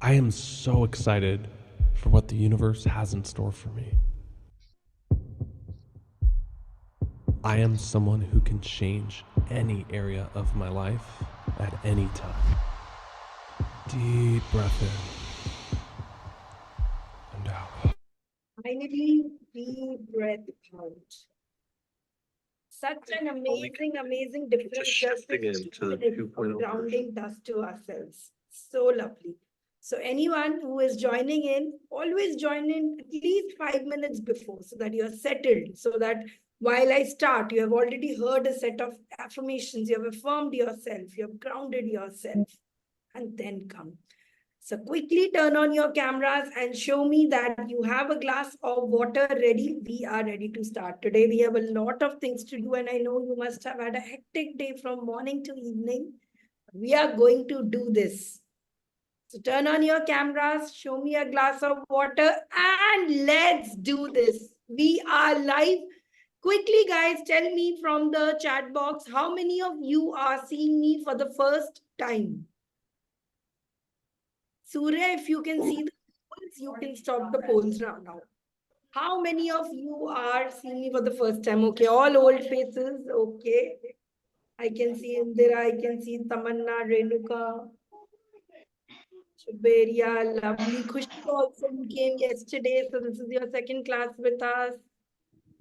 I am so excited for what the universe has in store for me. I am someone who can change any area of my life at any time. Deep breath in and out. Finally, deep breath out. Such an amazing difference just grounding does to ourselves. So lovely. So anyone who is joining in, always join in at least 5 minutes before so that you're settled, so that while I start, you have already heard a set of affirmations, you have affirmed yourself, you have grounded yourself, and then come. So quickly turn on your cameras and show me that you have a glass of water ready. We are ready to start. Today we have a lot of things to do and I know you must have had a hectic day from morning to evening. We are going to do this. So turn on your cameras, show me a glass of water and let's do this. We are live. Quickly guys, tell me from the chat box, how many of you are seeing me for the first time? Surya, if you can see the polls, you can stop the polls now. How many of you are seeing me for the first time? Okay, all old faces. Okay. I can see Indira, I can see Tamanna, Renuka, Chuberia, lovely. Khushi also came yesterday, so this is your second class with us.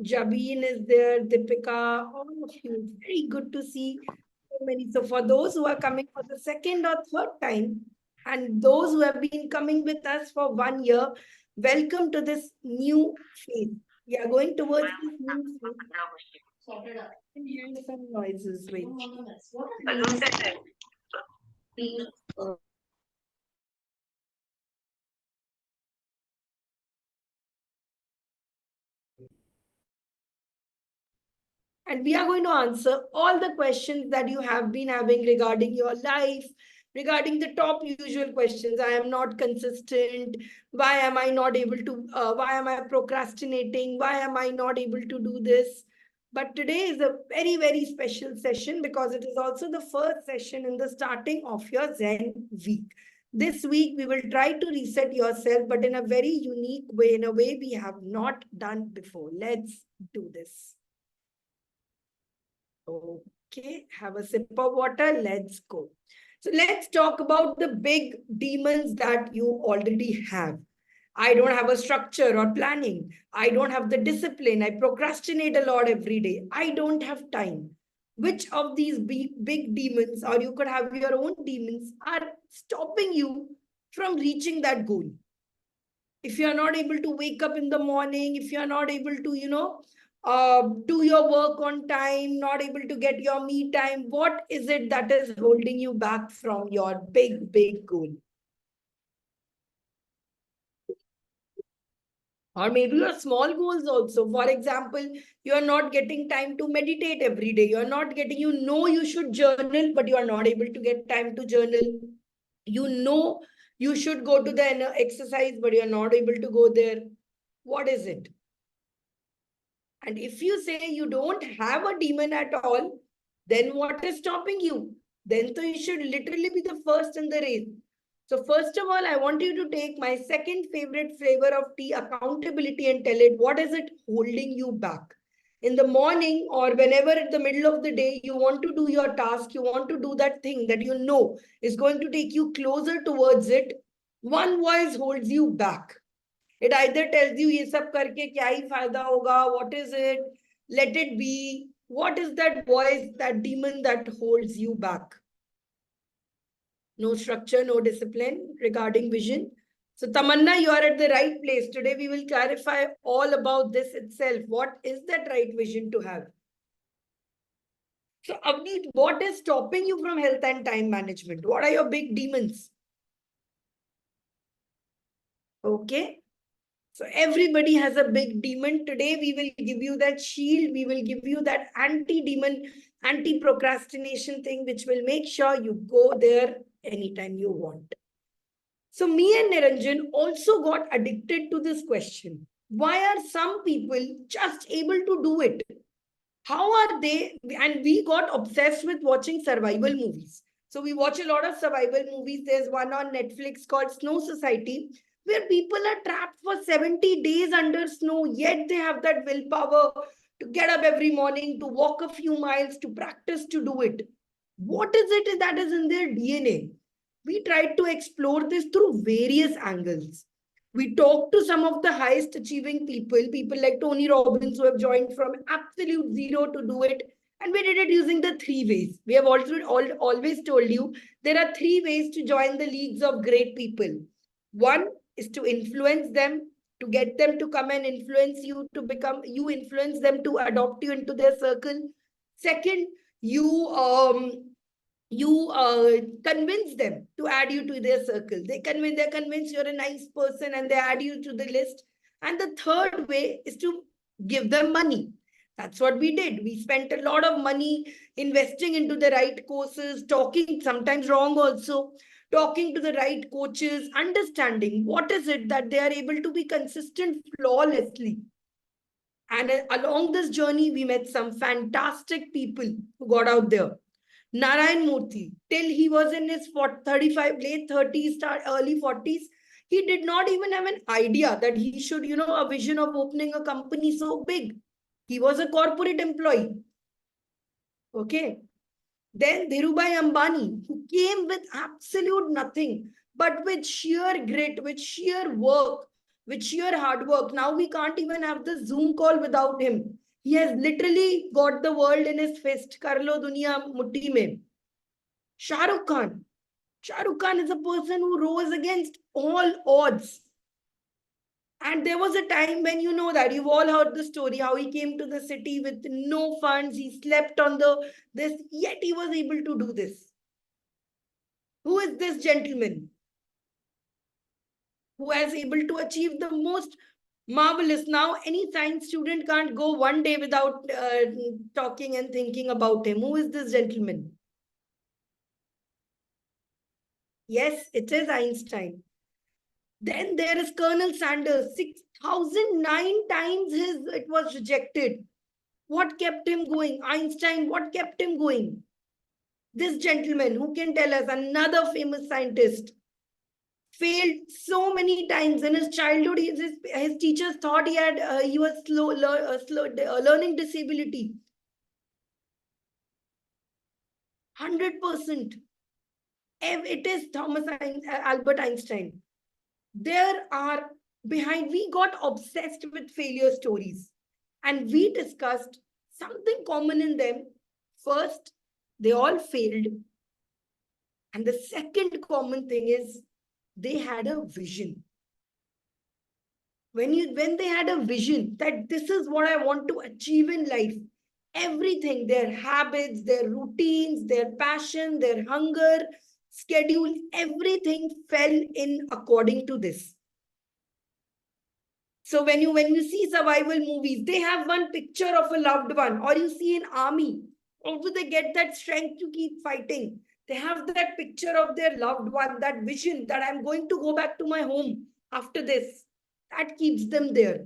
Jabin is there, Deepika, all of you. Very good to see so many. So for those who are coming for the second or third time, and those who have been coming with us for 1 year, welcome to this new phase. We are going towards this new phase. Can hear some noises. Wait. And we are going to answer all the questions that you have been having regarding your life, regarding the top usual questions. I am not consistent. Why am I not able to, why am I procrastinating? Why am I not able to do this? But today is a very special session because it is also the first session in the starting of your Zen week. This week, we will try to reset yourself, but in a very unique way, in a way we have not done before. Let's do this. Okay, have a sip of water. Let's go. So let's talk about the big demons that you already have. I don't have a structure or planning. I don't have the discipline. I procrastinate a lot every day. I don't have time. Which of these big demons, or you could have your own demons, are stopping you from reaching that goal? If you're not able to wake up in the morning, if you're not able to, do your work on time, not able to get your me time, what is it that is holding you back from your big goal? Or maybe your small goals also. For example, you are not getting time to meditate every day. You're not getting, you should journal, but you are not able to get time to journal. You know you should go to the exercise, but you're not able to go there. What is it? And if you say you don't have a demon at all, then what is stopping you? Then so you should literally be the first in the race. So first of all, I want you to take my second favorite flavor of tea, accountability, and tell it, what is it holding you back? In the morning or whenever at the middle of the day, you want to do your task, you want to do that thing that you know is going to take you closer towards it. One voice holds you back. It either tells you ये सब करके क्या ही फायदा होगा, what is it, let it be. What is that voice, that demon that holds you back? No structure, no discipline regarding vision. So Tamanna, you are at the right place. Today we will clarify all about this itself. What is that right vision to have? So Avneet, what is stopping you from health and time management? What are your big demons? Okay. So everybody has a big demon. Today we will give you that shield. We will give you that anti-demon, anti-procrastination thing, which will make sure you go there anytime you want. So me and Niranjan also got addicted to this question. Why are some people just able to do it? How are they? And we got obsessed with watching survival movies. So we watch a lot of survival movies. There's one on Netflix called Snow Society, where people are trapped for 70 days under snow, yet they have that willpower to get up every morning, to walk a few miles, to practice to do it. What is it that is in their DNA? We tried to explore this through various angles. We talked to some of the highest achieving people like Tony Robbins, who have joined from absolute zero to do it. And we did it using the three ways. We have also always told you there are three ways to join the leagues of great people. One is to influence them, to get them to come and influence you, to become, you influence them to adopt you into their circle. Second, you convince them to add you to their circle. They're convinced you're a nice person and they add you to the list. And the third way is to give them money. That's what we did. We spent a lot of money investing into the right courses, talking, sometimes wrong also, talking to the right coaches, understanding what is it that they are able to be consistent flawlessly. And along this journey, we met some fantastic people who got out there. Narayan Murthy, till he was in his 35, late 30s, early 40s, he did not even have an idea that he should, a vision of opening a company so big. He was a corporate employee. Okay. Then Dhirubhai Ambani, who came with absolute nothing, but with sheer grit, with sheer work, with sheer hard work. Now we can't even have the Zoom call without him. He has literally got the world in his fist. Karlo Duniya Mutti Mein. Shah Rukh Khan. Shah Rukh Khan is a person who rose against all odds. And there was a time when you know that you've all heard the story, how he came to the city with no funds. He slept on this, yet he was able to do this. Who is this gentleman who has able to achieve the most marvelous? Now, any science student can't go one day without talking and thinking about him. Who is this gentleman? Yes, it is Einstein. Then there is Colonel Sanders. 6,009 times it was rejected. What kept him going? Einstein, what kept him going? This gentleman, who can tell us, another famous scientist, failed so many times in his childhood. His teachers thought he was learning disability. 100%. It is Albert Einstein. We got obsessed with failure stories, and we discussed something common in them. First, they all failed. And the second common thing is they had a vision. When they had a vision that this is what I want to achieve in life, everything, their habits, their routines, their passion, their hunger, schedule, everything fell in according to this. So when you see survival movies, they have one picture of a loved one, or you see an army, how do they get that strength to keep fighting? They have that picture of their loved one, that vision that I'm going to go back to my home after this. That keeps them there.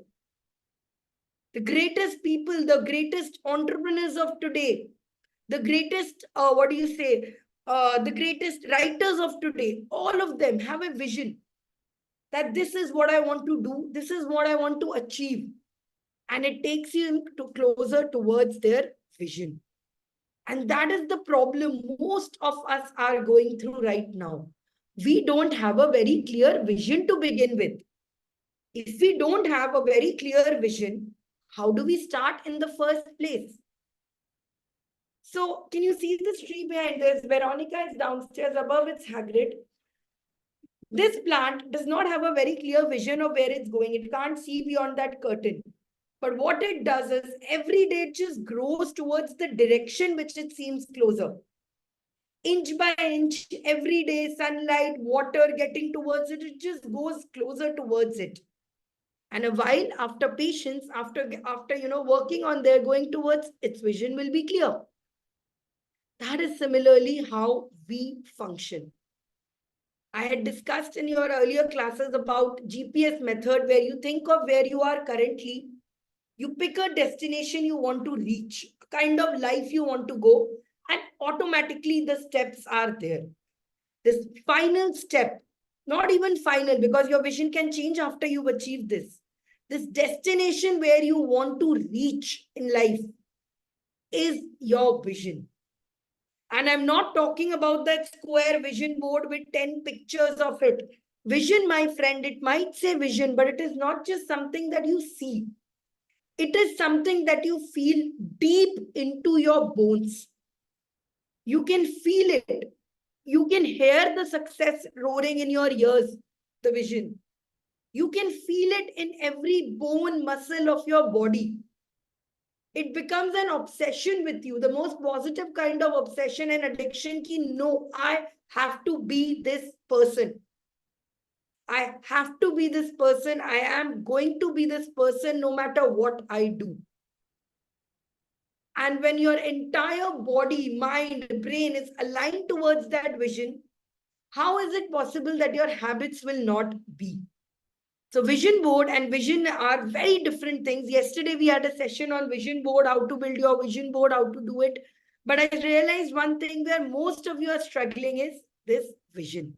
The greatest people, the greatest entrepreneurs of today, the greatest, the greatest writers of today, all of them have a vision that this is what I want to do, this is what I want to achieve. And it takes you closer towards their vision. And that is the problem most of us are going through right now. We don't have a very clear vision to begin with. If we don't have a very clear vision, how do we start in the first place? So can you see this tree behind this? Veronica is downstairs, above it's Hagrid. This plant does not have a very clear vision of where it's going. It can't see beyond that curtain. But what it does is every day it just grows towards the direction which it seems closer. Inch by inch, every day, sunlight, water getting towards it, it just goes closer towards it. And a while, after patience, after working on there, going towards, its vision will be clear. That is similarly how we function. I had discussed in your earlier classes about GPS method, where you think of where you are currently, you pick a destination you want to reach, a kind of life you want to go, And automatically the steps are there. This final step, not even final, because your vision can change after you've achieved this. This destination where you want to reach in life is your vision. And I'm not talking about that square vision board with 10 pictures of it. Vision, my friend, it might say vision, but it is not just something that you see. It is something that you feel deep into your bones. You can feel it. You can hear the success roaring in your ears, the vision. You can feel it in every bone, muscle of your body. It becomes an obsession with you, the most positive kind of obsession and addiction. Ki no, I have to be this person. I have to be this person. I am going to be this person no matter what I do. And when your entire body, mind, brain is aligned towards that vision, how is it possible that your habits will not be? So vision board and vision are very different things. Yesterday we had a session on vision board, how to build your vision board, how to do it. But I realized one thing where most of you are struggling is this vision.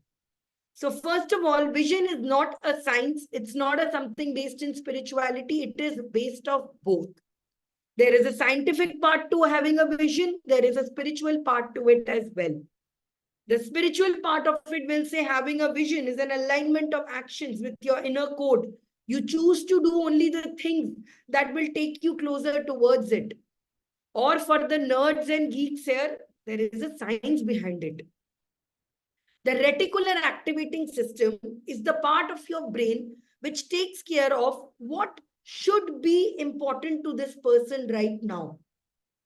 So first of all, vision is not a science. It's not a something based in spirituality. It is based of both. There is a scientific part to having a vision. There is a spiritual part to it as well. The spiritual part of it will say having a vision is an alignment of actions with your inner code. You choose to do only the things that will take you closer towards it. Or for the nerds and geeks here, there is a science behind it. The reticular activating system is the part of your brain which takes care of what should be important to this person right now.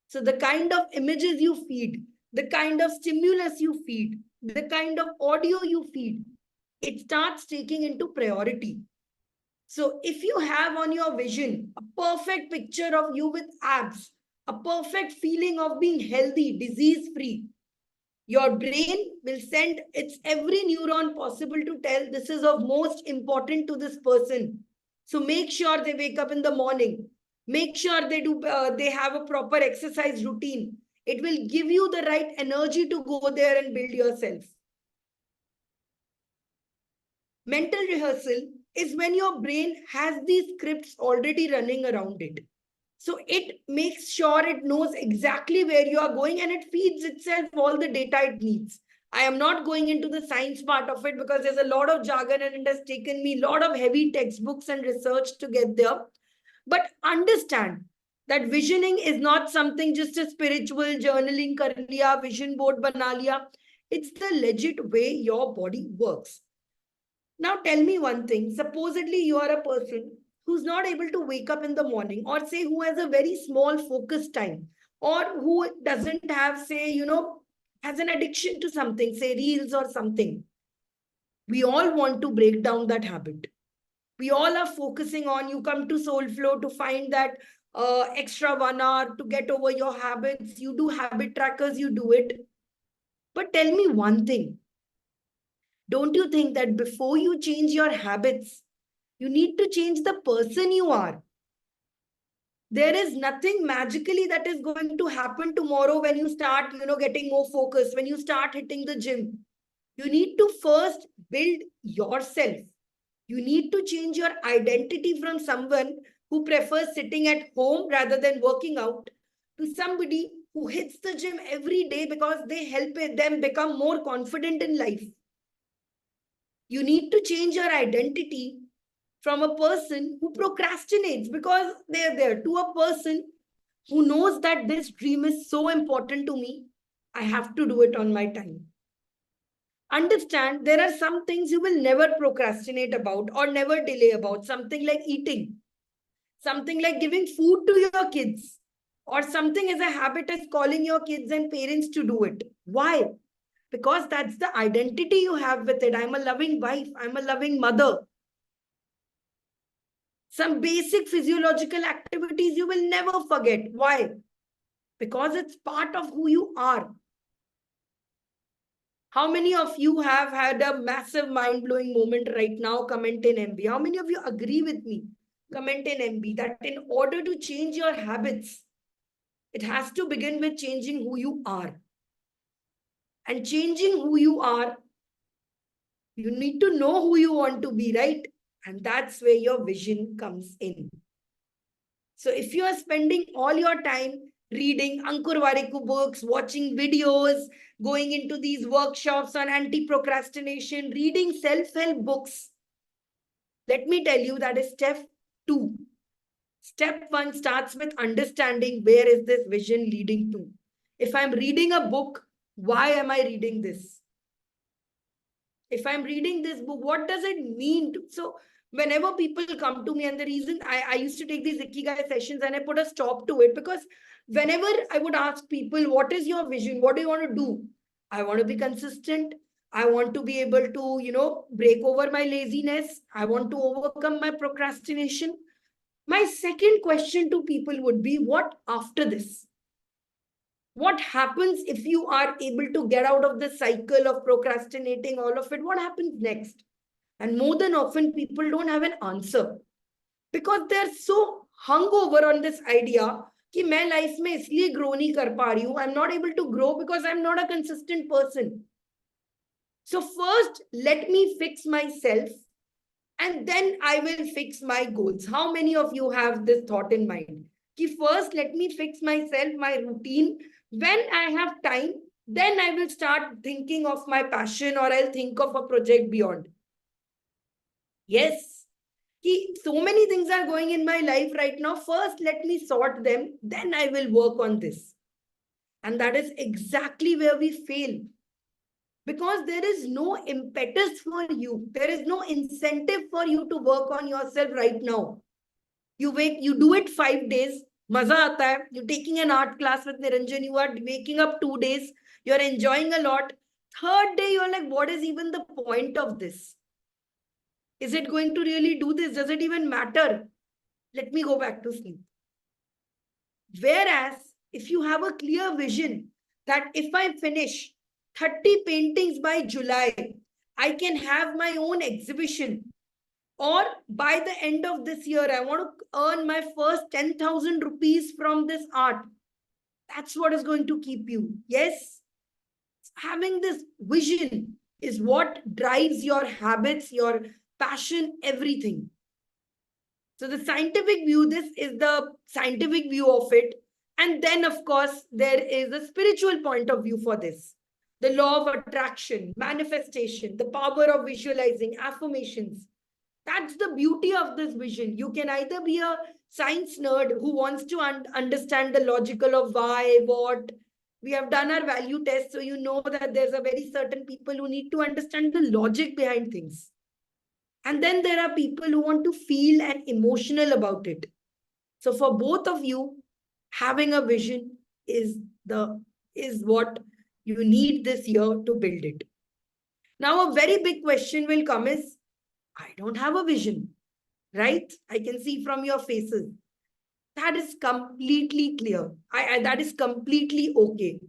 So the kind of images you feed, the kind of stimulus you feed, the kind of audio you feed, it starts taking into priority. So if you have on your vision a perfect picture of you with abs, a perfect feeling of being healthy, disease-free, your brain will send its every neuron possible to tell this is of most important to this person. So make sure they wake up in the morning. Make sure they have a proper exercise routine. It will give you the right energy to go there and build yourself. Mental rehearsal is when your brain has these scripts already running around it. So it makes sure it knows exactly where you are going and it feeds itself all the data it needs. I am not going into the science part of it because there's a lot of jargon and it has taken me a lot of heavy textbooks and research to get there. But understand that visioning is not something just a spiritual journaling kar liya, vision board bana liya. It's the legit way your body works. Now tell me one thing. Supposedly you are a person who's not able to wake up in the morning, or say who has a very small focus time, or who doesn't have, say, has an addiction to something, say reels or something. We all want to break down that habit. We all are focusing on, you come to Soul Flow to find that extra 1 hour to get over your habits. You do habit trackers, you do it. But tell me one thing. Don't you think that before you change your habits, you need to change the person you are? There is nothing magically that is going to happen tomorrow when you start, getting more focused, when you start hitting the gym. You need to first build yourself. You need to change your identity from someone who prefers sitting at home rather than working out to somebody who hits the gym every day because they help them become more confident in life. You need to change your identity from a person who procrastinates because they're there to a person who knows that this dream is so important to me. I have to do it on my time. Understand there are some things you will never procrastinate about or never delay about. Something like eating, something like giving food to your kids, or something as a habit as calling your kids and parents to do it. Why? Because that's the identity you have with it. I'm a loving wife, I'm a loving mother. Some basic physiological activities you will never forget. Why? Because it's part of who you are. How many of you have had a massive mind-blowing moment right now? Comment in MB. How many of you agree with me? Comment in MB that in order to change your habits, it has to begin with changing who you are. And changing who you are, you need to know who you want to be, right? And that's where your vision comes in. So if you are spending all your time reading Ankur Warikoo books, watching videos, going into these workshops on anti-procrastination, reading self-help books, let me tell you that is step 2. Step 1 starts with understanding where is this vision leading to. If I'm reading a book, why am I reading this? If I'm reading this book, what does it mean? So whenever people come to me, and the reason I used to take these Ikigai sessions and I put a stop to it, because whenever I would ask people, what is your vision? What do you want to do? I want to be consistent. I want to be able to, break over my laziness. I want to overcome my procrastination. My second question to people would be, what after this? What happens if you are able to get out of the cycle of procrastinating all of it? What happens next? And more than often, people don't have an answer because they're so hungover on this idea कि मैं life में इसलिए grow नहीं कर पा रही हूँ. I'm not able to grow because I'm not a consistent person. So first, let me fix myself and then I will fix my goals. How many of you have this thought in mind? Ki first, let me fix myself, my routine. When I have time, then I will start thinking of my passion or I'll think of a project beyond. Yes. Ki so many things are going in my life right now. First, let me sort them. Then I will work on this. And that is exactly where we fail. Because there is no impetus for you. There is no incentive for you to work on yourself right now. You do it 5 days. Maza aata hai. You're taking an art class with Niranjan. You are waking up 2 days. You're enjoying a lot. Third day, you're like, what is even the point of this? Is it going to really do this? Does it even matter? Let me go back to sleep. Whereas, if you have a clear vision that if I finish 30 paintings by July, I can have my own exhibition. Or by the end of this year, I want to earn my first 10,000 rupees from this art. That's what is going to keep you. Yes, having this vision is what drives your habits, your passion, everything. So the scientific view, this is the scientific view of it. And then, of course, there is a spiritual point of view for this. The law of attraction, manifestation, the power of visualizing, affirmations. That's the beauty of this vision. You can either be a science nerd who wants to understand the logical of why, what. We have done our value test, so you know that there's a very certain people who need to understand the logic behind things. And then there are people who want to feel and emotional about it. So for both of you, having a vision is what you need this year to build it. Now, a very big question will come is, I don't have a vision, right? I can see from your faces. That is completely clear. That is completely okay.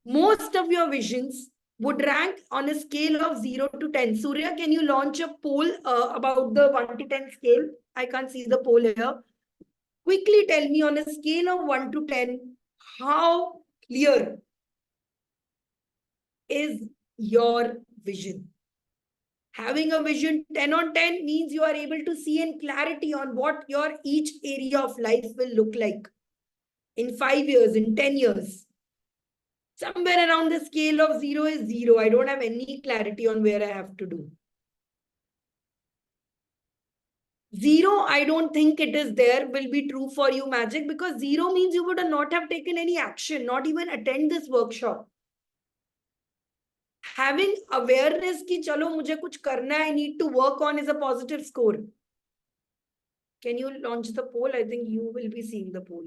Most of your visions would rank on a scale of 0 to 10. Surya, can you launch a poll about the 1 to 10 scale? I can't see the poll here. Quickly tell me on a scale of 1 to 10, how clear is your vision? Having a vision 10 on 10 means you are able to see in clarity on what your each area of life will look like in 5 years, in 10 years. Somewhere around the scale of 0 is 0. I don't have any clarity on where I have to do. 0, I don't think it is there, will be true for you, Magic, because 0 means you would not have taken any action, not even attend this workshop. Having awareness ki chalo mujhe kuch karna hai, I need to work on, is a positive score. Can you launch the poll? I think you will be seeing the poll.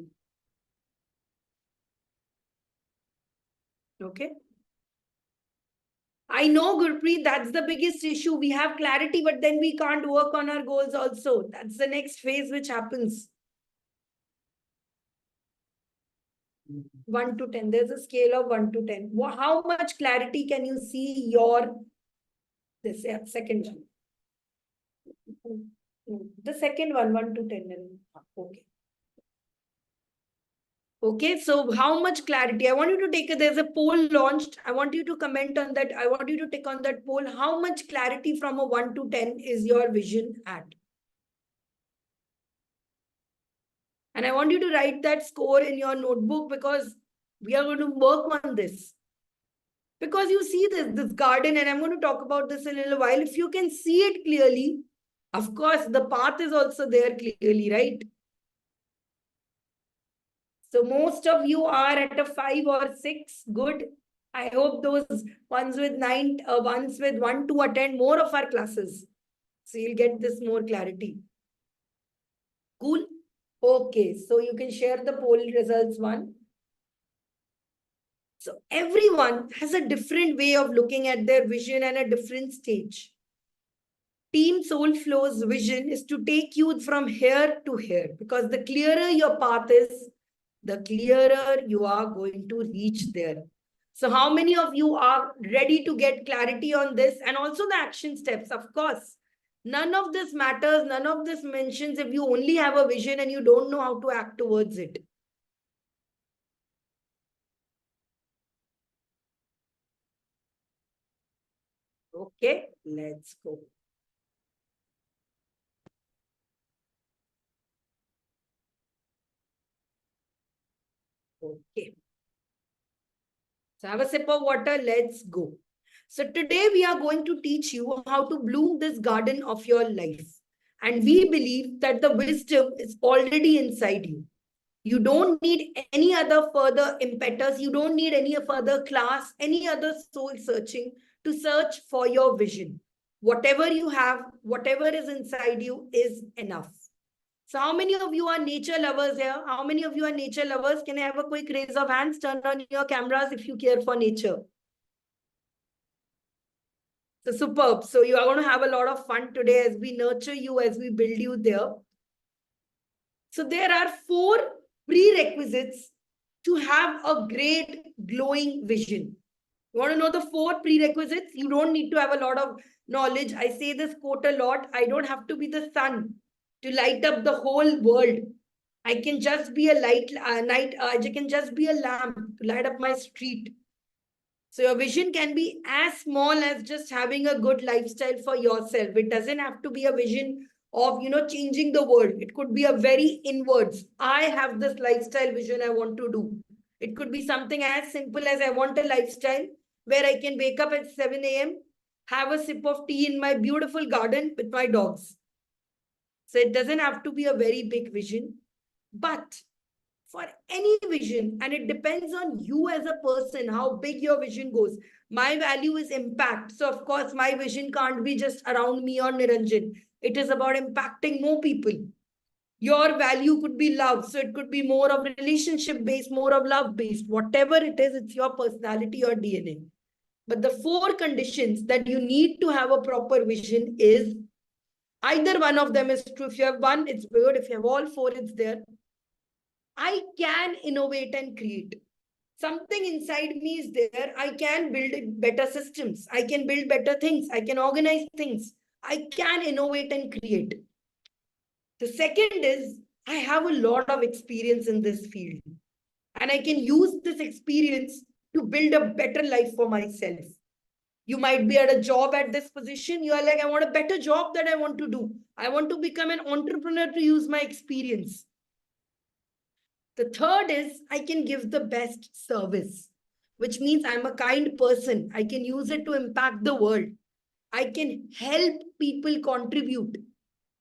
Okay. I know, Gurpreet, that's the biggest issue. We have clarity, but then we can't work on our goals also. That's the next phase which happens. 1 to 10. There's a scale of 1 to 10. How much clarity can you see your this second one? The second one, 1 to 10. Okay. Okay, so how much clarity? I want you to take it. There's a poll launched. I want you to comment on that. I want you to take on that poll. How much clarity from a 1 to 10 is your vision at? And I want you to write that score in your notebook because we are going to work on this. Because you see this garden, and I'm going to talk about this in a little while. If you can see it clearly, of course, the path is also there clearly, right? So most of you are at a 5 or 6. Good. I hope those ones with 9, ones with 1 to attend more of our classes. So you'll get this more clarity. Cool. Okay. So you can share the poll results one. So everyone has a different way of looking at their vision and a different stage. Team Soulflow's vision is to take you from here to here, because the clearer your path is, the clearer you are going to reach there. So how many of you are ready to get clarity on this and also the action steps? Of course, none of this matters. None of this mentions if you only have a vision and you don't know how to act towards it. Okay, let's go. Okay. So have a sip of water. Let's go. So today we are going to teach you how to bloom this garden of your life. And we believe that the wisdom is already inside you. You don't need any other further impetus. You don't need any further class, any other soul searching to search for your vision. Whatever you have, whatever is inside you is enough. So how many of you are nature lovers here? How many of you are nature lovers? Can I have a quick raise of hands? Turn on your cameras if you care for nature. So superb. So you are going to have a lot of fun today as we nurture you, as we build you there. So there are 4 prerequisites to have a great glowing vision. You want to know the 4 prerequisites? You don't need to have a lot of knowledge. I say this quote a lot. I don't have to be the sun to light up the whole world. I can just be a I can just be a lamp to light up my street. So your vision can be as small as just having a good lifestyle for yourself. It doesn't have to be a vision of, changing the world. It could be a very inwards. I have this lifestyle vision I want to do. It could be something as simple as I want a lifestyle where I can wake up at 7 a.m., have a sip of tea in my beautiful garden with my dogs. So it doesn't have to be a very big vision, but for any vision, and it depends on you as a person, how big your vision goes. My value is impact. So of course, my vision can't be just around me or Niranjan. It is about impacting more people. Your value could be love. So it could be more of relationship based, more of love based. Whatever it is, it's your personality or DNA. But the 4 conditions that you need to have a proper vision is either one of them is true. If you have one, it's good. If you have all 4, it's there. I can innovate and create. Something inside me is there. I can build better systems. I can build better things. I can organize things. I can innovate and create. The second is I have a lot of experience in this field. And I can use this experience to build a better life for myself. You might be at a job at this position. You are like, I want a better job that I want to do. I want to become an entrepreneur to use my experience. The third is I can give the best service, which means I'm a kind person. I can use it to impact the world. I can help people contribute.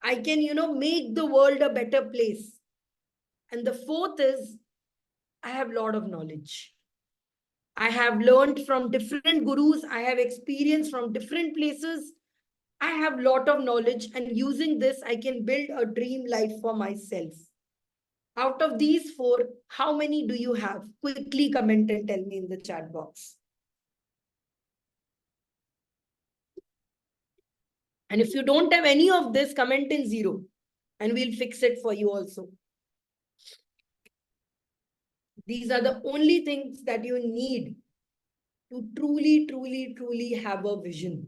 I can, make the world a better place. And the fourth is I have a lot of knowledge. I have learned from different gurus. I have experience from different places. I have a lot of knowledge, and using this, I can build a dream life for myself. Out of these 4, how many do you have? Quickly comment and tell me in the chat box. And if you don't have any of this, comment in 0 and we'll fix it for you also. These are the only things that you need to truly, truly, truly have a vision.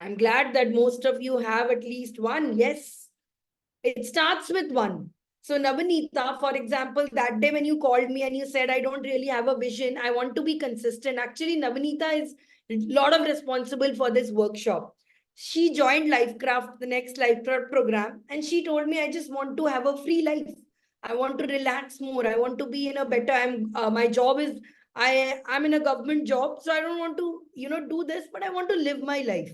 I'm glad that most of you have at least one. Yes, it starts with one. So Navanita, for example, that day when you called me and you said, I don't really have a vision, I want to be consistent. Actually, Navanita is a lot of responsible for this workshop. She joined Lifecraft, the next Lifecraft program, and she told me, I just want to have a free life. I want to relax more. I want to be in a better, my job is, I'm in a government job, so I don't want to, do this, but I want to live my life.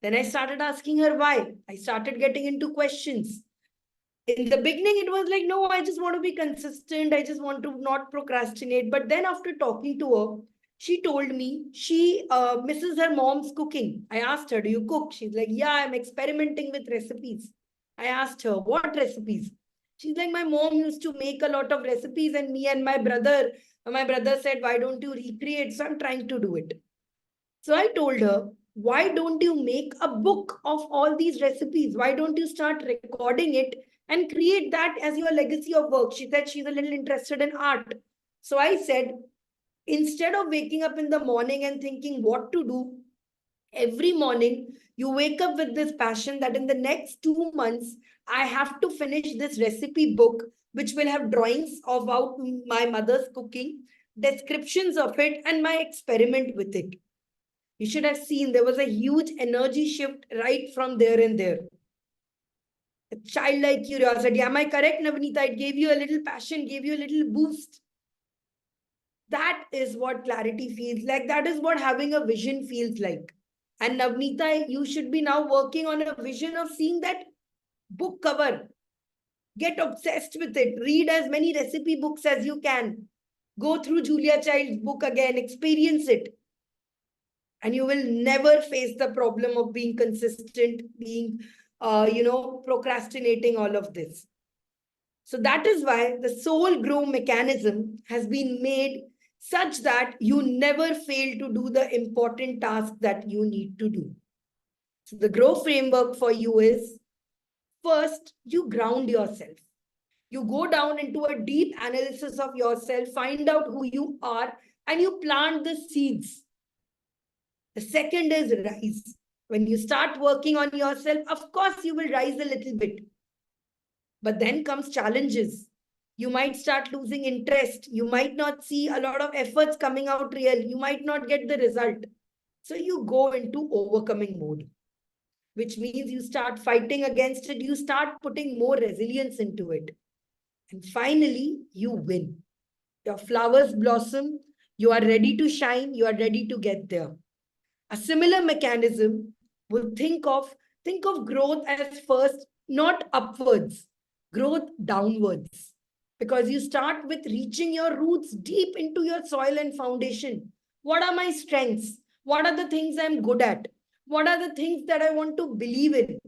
Then I started asking her why. I started getting into questions. In the beginning, it was like, no, I just want to be consistent. I just want to not procrastinate. But then after talking to her, she told me she misses her mom's cooking. I asked her, do you cook? She's like, yeah, I'm experimenting with recipes. I asked her, what recipes? She's like, my mom used to make a lot of recipes, and me and my brother said, why don't you recreate? So I'm trying to do it. So I told her, why don't you make a book of all these recipes? Why don't you start recording it and create that as your legacy of work? She said she's a little interested in art. So I said, instead of waking up in the morning and thinking what to do, every morning you wake up with this passion that in the next 2 months, I have to finish this recipe book, which will have drawings about my mother's cooking, descriptions of it, and my experiment with it. You should have seen there was a huge energy shift right from there and there. A childlike curiosity. Am I correct, Navneeta? It gave you a little passion, gave you a little boost. That is what clarity feels like. That is what having a vision feels like. And Navneeta, you should be now working on a vision of seeing that book cover. Get obsessed with it. Read as many recipe books as you can. Go through Julia Child's book again. Experience it. And you will never face the problem of being consistent, being procrastinating all of this. So that is why the soul grow mechanism has been made such that you never fail to do the important task that you need to do. So the grow framework for you is, first, you ground yourself. You go down into a deep analysis of yourself, find out who you are, and you plant the seeds. The second is rise. When you start working on yourself, of course, you will rise a little bit. But then comes challenges. You might start losing interest. You might not see a lot of efforts coming out real. You might not get the result. So you go into overcoming mode, which means you start fighting against it. You start putting more resilience into it. And finally, you win. Your flowers blossom. You are ready to shine. You are ready to get there. A similar mechanism will think of growth as first, not upwards, growth downwards. Because you start with reaching your roots deep into your soil and foundation. What are my strengths? What are the things I'm good at? What are the things that I want to believe in?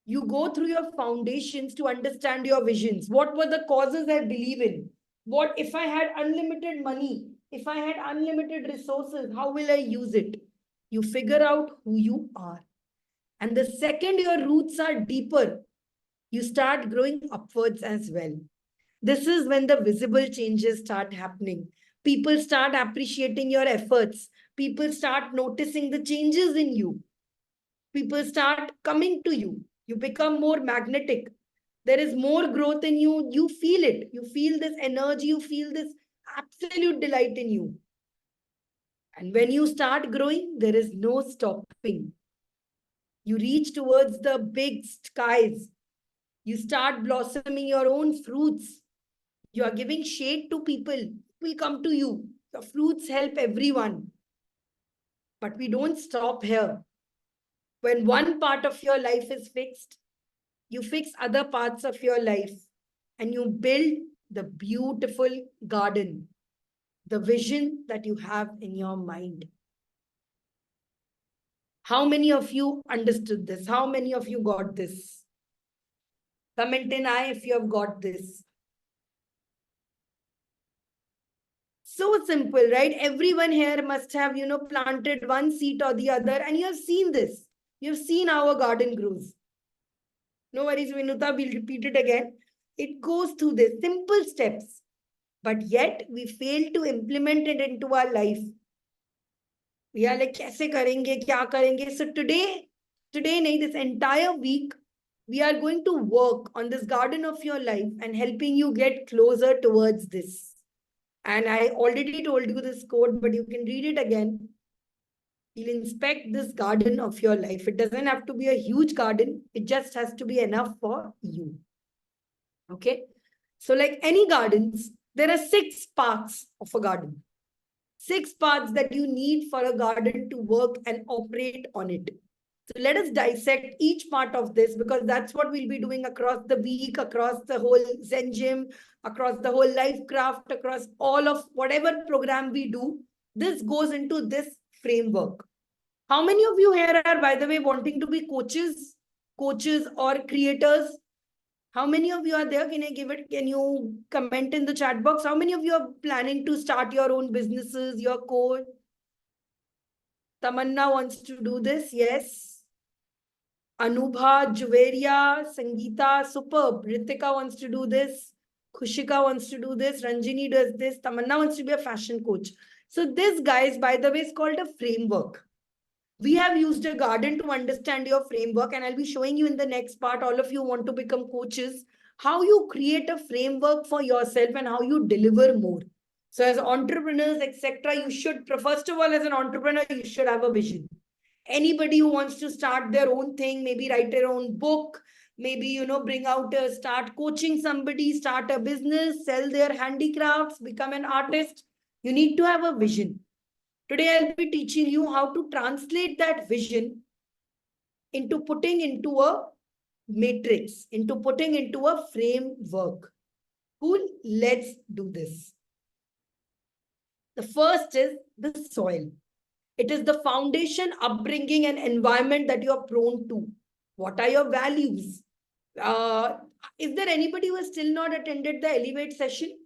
You go through your foundations to understand your visions. What were the causes I believe in? What if I had unlimited money? If I had unlimited resources, how will I use it? You figure out who you are. And the second your roots are deeper, you start growing upwards as well. This is when the visible changes start happening. People start appreciating your efforts. People start noticing the changes in you. People start coming to you. You become more magnetic. There is more growth in you. You feel it. You feel this energy. You feel this absolute delight in you. And when you start growing, there is no stopping. You reach towards the big skies. You start blossoming your own fruits. You are giving shade to people. Will come to you. The fruits help everyone. But we don't stop here. When one part of your life is fixed, you fix other parts of your life and you build the beautiful garden, the vision that you have in your mind. How many of you understood this? How many of you got this? Comment in I if you have got this. So simple, right? Everyone here must have, planted one seed or the other, and you have seen this. You've seen how a garden grows. No worries, Vinuta, we'll repeat it again. It goes through this simple steps, but yet we fail to implement it into our life. We are like, kaise karenge, kya karenge? So today, nahi, this entire week, we are going to work on this garden of your life and helping you get closer towards this. And I already told you this quote, but you can read it again. You'll inspect this garden of your life. It doesn't have to be a huge garden. It just has to be enough for you. Okay. So like any gardens, there are 6 parts of a garden. 6 parts that you need for a garden to work and operate on it. So let us dissect each part of this, because that's what we'll be doing across the week, across the whole Zen gym, across the whole life craft, across all of whatever program we do. This goes into this framework. How many of you here are, by the way, wanting to be coaches or creators? How many of you are there? Can you comment in the chat box? How many of you are planning to start your own businesses, your coach? Tamanna wants to do this. Yes. Anubha, Juveria, Sangeeta, superb. Ritika wants to do this. Kushika wants to do this. Ranjini does this. Tamanna wants to be a fashion coach. So this, guys, by the way, is called a framework. We have used a garden to understand your framework, and I'll be showing you in the next part. All of you want to become coaches, how you create a framework for yourself and how you deliver more. So as entrepreneurs, etc., you should, first of all, as an entrepreneur, you should have a vision. Anybody who wants to start their own thing, maybe write their own book, maybe, bring out start coaching somebody, start a business, sell their handicrafts, become an artist, you need to have a vision. Today, I'll be teaching you how to translate that vision into putting into a matrix, into putting into a framework. Cool, let's do this. The first is the soil. It is the foundation, upbringing, and environment that you are prone to. What are your values? Is there anybody who has still not attended the Elevate session?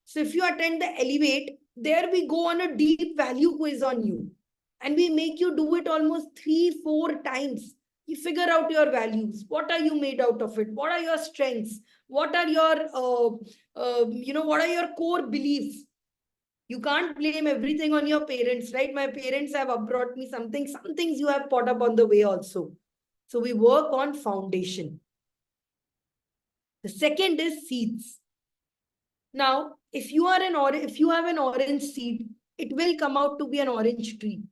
So if you attend the Elevate, there we go on a deep value quiz on you. And we make you do it almost 3-4 times. You figure out your values. What are you made out of it? What are your strengths? What are your, what are your core beliefs? You can't blame everything on your parents, right? My parents have brought me something. Some things you have put up on the way also. So we work on foundation. The second is seeds. Now, if you have an orange seed, it will come out to be an orange tree.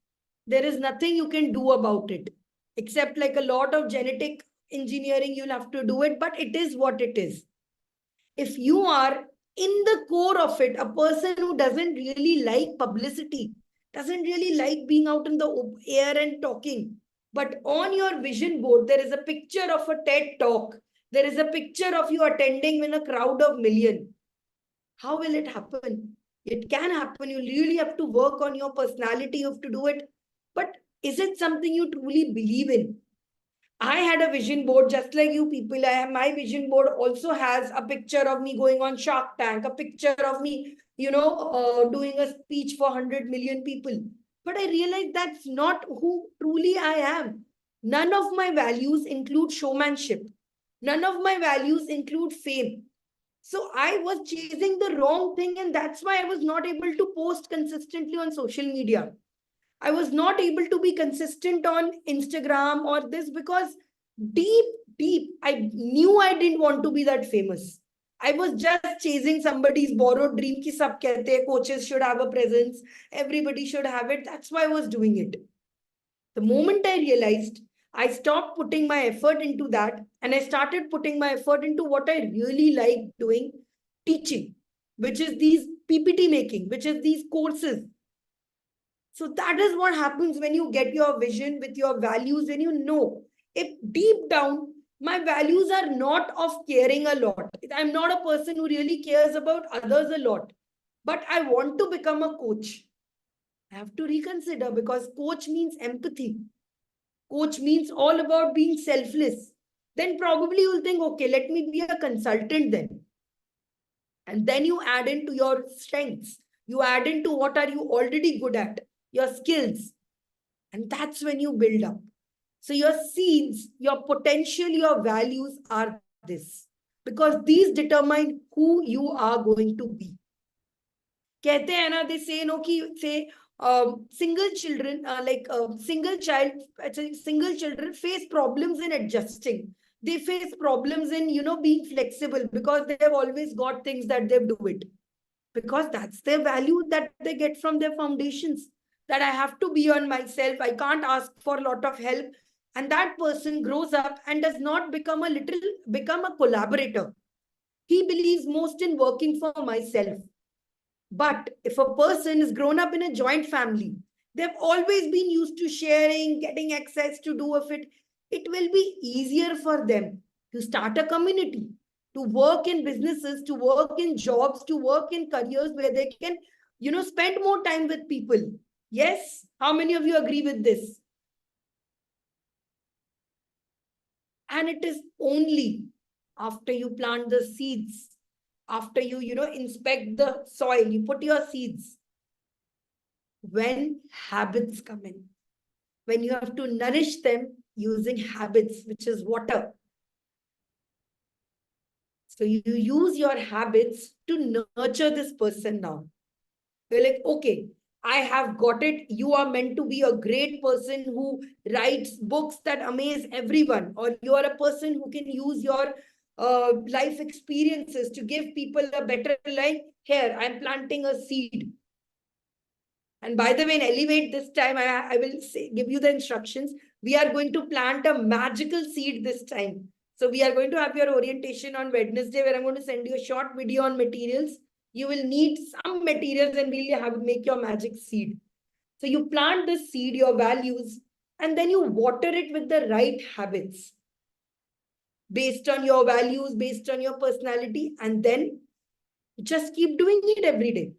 There is nothing you can do about it, except like a lot of genetic engineering, you'll have to do it, but it is what it is. If you are in the core of it, a person who doesn't really like publicity, doesn't really like being out in the air and talking, but on your vision board, there is a picture of a TED talk. There is a picture of you attending in a crowd of million. How will it happen? It can happen. You really have to work on your personality. You have to do it. But is it something you truly believe in? I had a vision board just like you people. My vision board also has a picture of me going on Shark Tank, a picture of me, doing a speech for 100 million people. But I realized that's not who truly I am. None of my values include showmanship. None of my values include fame. So I was chasing the wrong thing, and that's why I was not able to post consistently on social media. I was not able to be consistent on Instagram or this, because deep, I knew I didn't want to be that famous. I was just chasing somebody's borrowed dream ki sab kehte hai, coaches should have a presence, everybody should have it. That's why I was doing it. The moment I realized, I stopped putting my effort into that, and I started putting my effort into what I really like doing, teaching, which is these PPT making, which is these courses. So that is what happens when you get your vision with your values, when you know, if deep down, my values are not of caring a lot. I'm not a person who really cares about others a lot, but I want to become a coach. I have to reconsider, because coach means empathy. Coach means all about being selfless. Then probably you'll think, okay, let me be a consultant then. And then you add into your strengths. You add into what are you already good at, your skills. And that's when you build up. So your seeds, your potential, your values are this. Because these determine who you are going to be. कहते हैं ना, they say, no, कि say single children, single children face problems in adjusting. They face problems in, being flexible because they have always got things that they do it. Because that's their value that they get from their foundations. That I have to be on myself. I can't ask for a lot of help. And that person grows up and does not become a collaborator. He believes most in working for myself. But if a person is grown up in a joint family, they've always been used to sharing, getting access to do of it. It will be easier for them to start a community, to work in businesses, to work in jobs, to work in careers where they can, spend more time with people. Yes? How many of you agree with this? And it is only after you plant the seeds, after you, inspect the soil, you put your seeds, when habits come in, when you have to nourish them using habits, which is water. So you use your habits to nurture this person now. You're like, okay, I have got it. You are meant to be a great person who writes books that amaze everyone, or you are a person who can use your life experiences to give people a better life. Here, I'm planting a seed. And by the way, in Elevate this time, I will give you the instructions. We are going to plant a magical seed this time. So we are going to have your orientation on Wednesday, where I'm going to send you a short video on materials. You will need some materials and we'll have make your magic seed. So you plant the seed, your values, and then you water it with the right habits based on your values, based on your personality, and then just keep doing it every day.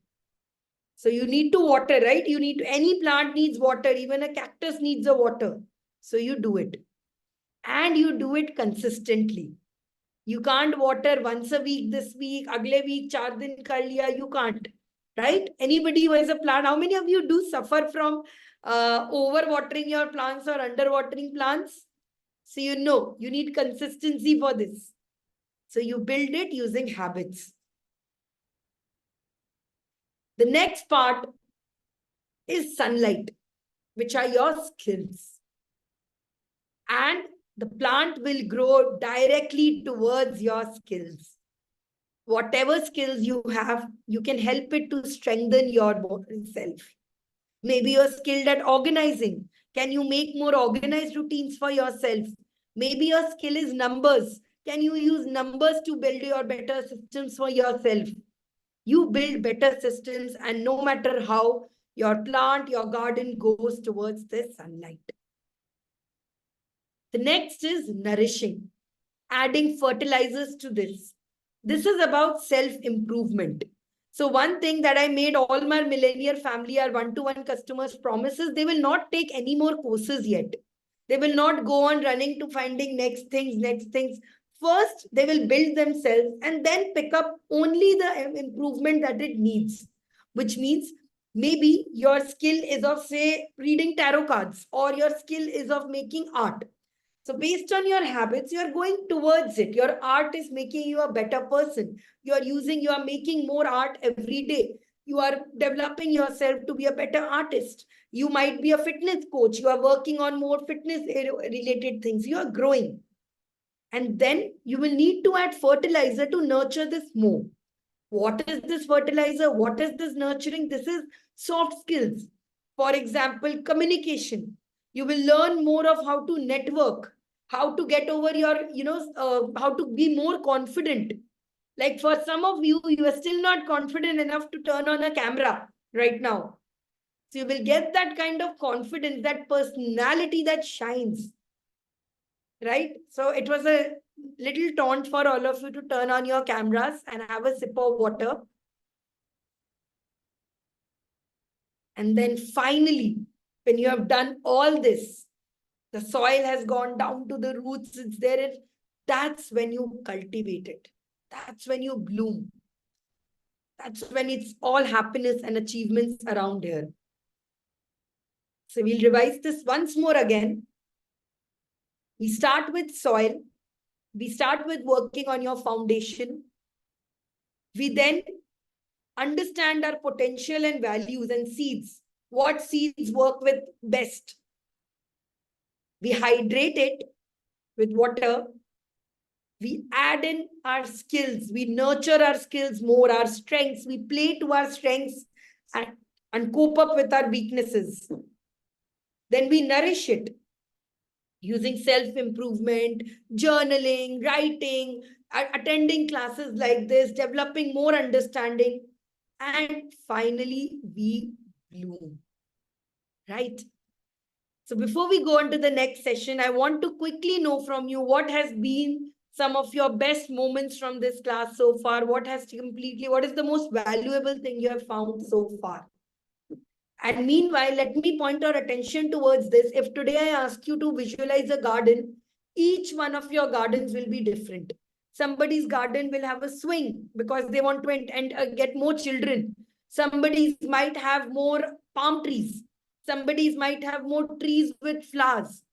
So you need to water, right? Any plant needs water. Even a cactus needs a water. So you do it. And you do it consistently. You can't water once a week, this week, agle week, 4 din kar liya. You can't, right? Anybody who has a plant, how many of you do suffer from over-watering your plants or under-watering plants? So you know, you need consistency for this. So you build it using habits. The next part is sunlight, which are your skills. And the plant will grow directly towards your skills. Whatever skills you have, you can help it to strengthen your self. Maybe you're skilled at organizing. Can you make more organized routines for yourself? Maybe your skill is numbers. Can you use numbers to build your better systems for yourself? You build better systems, and no matter how, your plant, your garden goes towards the sunlight. The next is nourishing, adding fertilizers to this. This is about self-improvement. So one thing that I made all my millennial family, our one-to-one customers promises, they will not take any more courses yet. They will not go on running to finding next things. First, they will build themselves and then pick up only the improvement that it needs, which means maybe your skill is of, say, reading tarot cards, or your skill is of making art. So based on your habits, you're going towards it. Your art is making you a better person. You are making more art every day. You are developing yourself to be a better artist. You might be a fitness coach. You are working on more fitness related things. You are growing. And then you will need to add fertilizer to nurture this more. What is this fertilizer? What is this nurturing? This is soft skills. For example, communication. You will learn more of how to network, how to get over your, how to be more confident. Like for some of you, you are still not confident enough to turn on a camera right now. So you will get that kind of confidence, that personality that shines, right? So it was a little taunt for all of you to turn on your cameras and have a sip of water. And then finally, when you have done all this, the soil has gone down to the roots, it's there, that's when you cultivate it. That's when you bloom. That's when it's all happiness and achievements around here. So we'll revise this once more again. We start with soil. We start with working on your foundation. We then understand our potential and values and seeds. What seeds work with best? We hydrate it with water. We add in our skills, we nurture our skills more, our strengths, we play to our strengths and cope up with our weaknesses. Then we nourish it using self-improvement, journaling, writing, attending classes like this, developing more understanding, and finally we bloom, right? So before we go on to the next session, I want to quickly know from you what has been some of your best moments from this class so far. What is the most valuable thing you have found so far? And meanwhile, let me point our attention towards this. If today I ask you to visualize a garden, each one of your gardens will be different. Somebody's garden will have a swing because they want to get more children. Somebody's might have more palm trees. Somebody's might have more trees with flowers.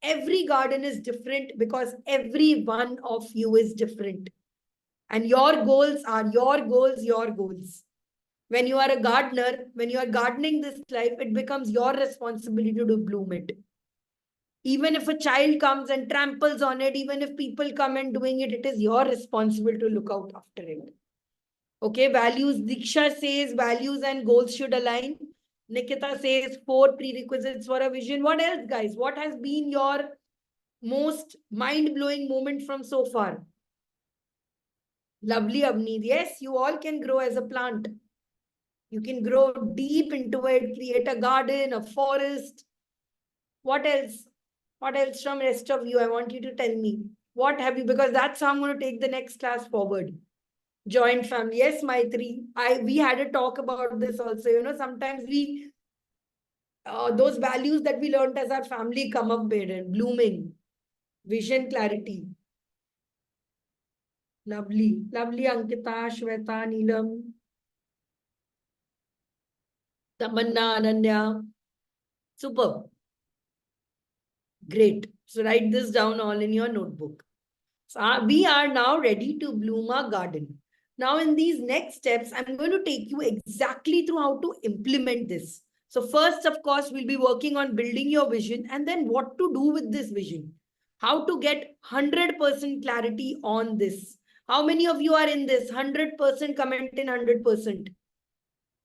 Every garden is different because every one of you is different. And your goals are your goals, your goals. When you are a gardener, when you are gardening this life, it becomes your responsibility to bloom it. Even if a child comes and tramples on it, even if people come and doing it, it is your responsibility to look out after it. Okay, values. Diksha says values and goals should align. Nikita says 4 prerequisites for a vision. What else, guys? What has been your most mind-blowing moment from so far? Lovely, Avneet. Yes, you all can grow as a plant. You can grow deep into it, create a garden, a forest. What else? What else from rest of you? I want you to tell me. What have you? Because that's how I'm going to take the next class forward. Joint family. Yes, Maitri. We had a talk about this also. You know, sometimes we those values that we learned as our family come up with and blooming, vision, clarity. Lovely. Lovely Ankita, Shweta, Neelam, Tamanna, Ananya. Super. Great. So write this down all in your notebook. So we are now ready to bloom our garden. Now in these next steps, I'm going to take you exactly through how to implement this. So first, of course, we'll be working on building your vision and then what to do with this vision. How to get 100% clarity on this. How many of you are in this? 100% comment in 100%.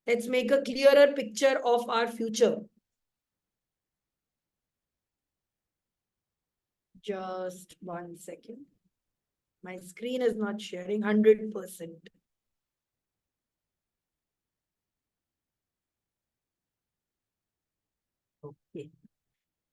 Let's make a clearer picture of our future. Just 1 second. My screen is not sharing 100%. Okay.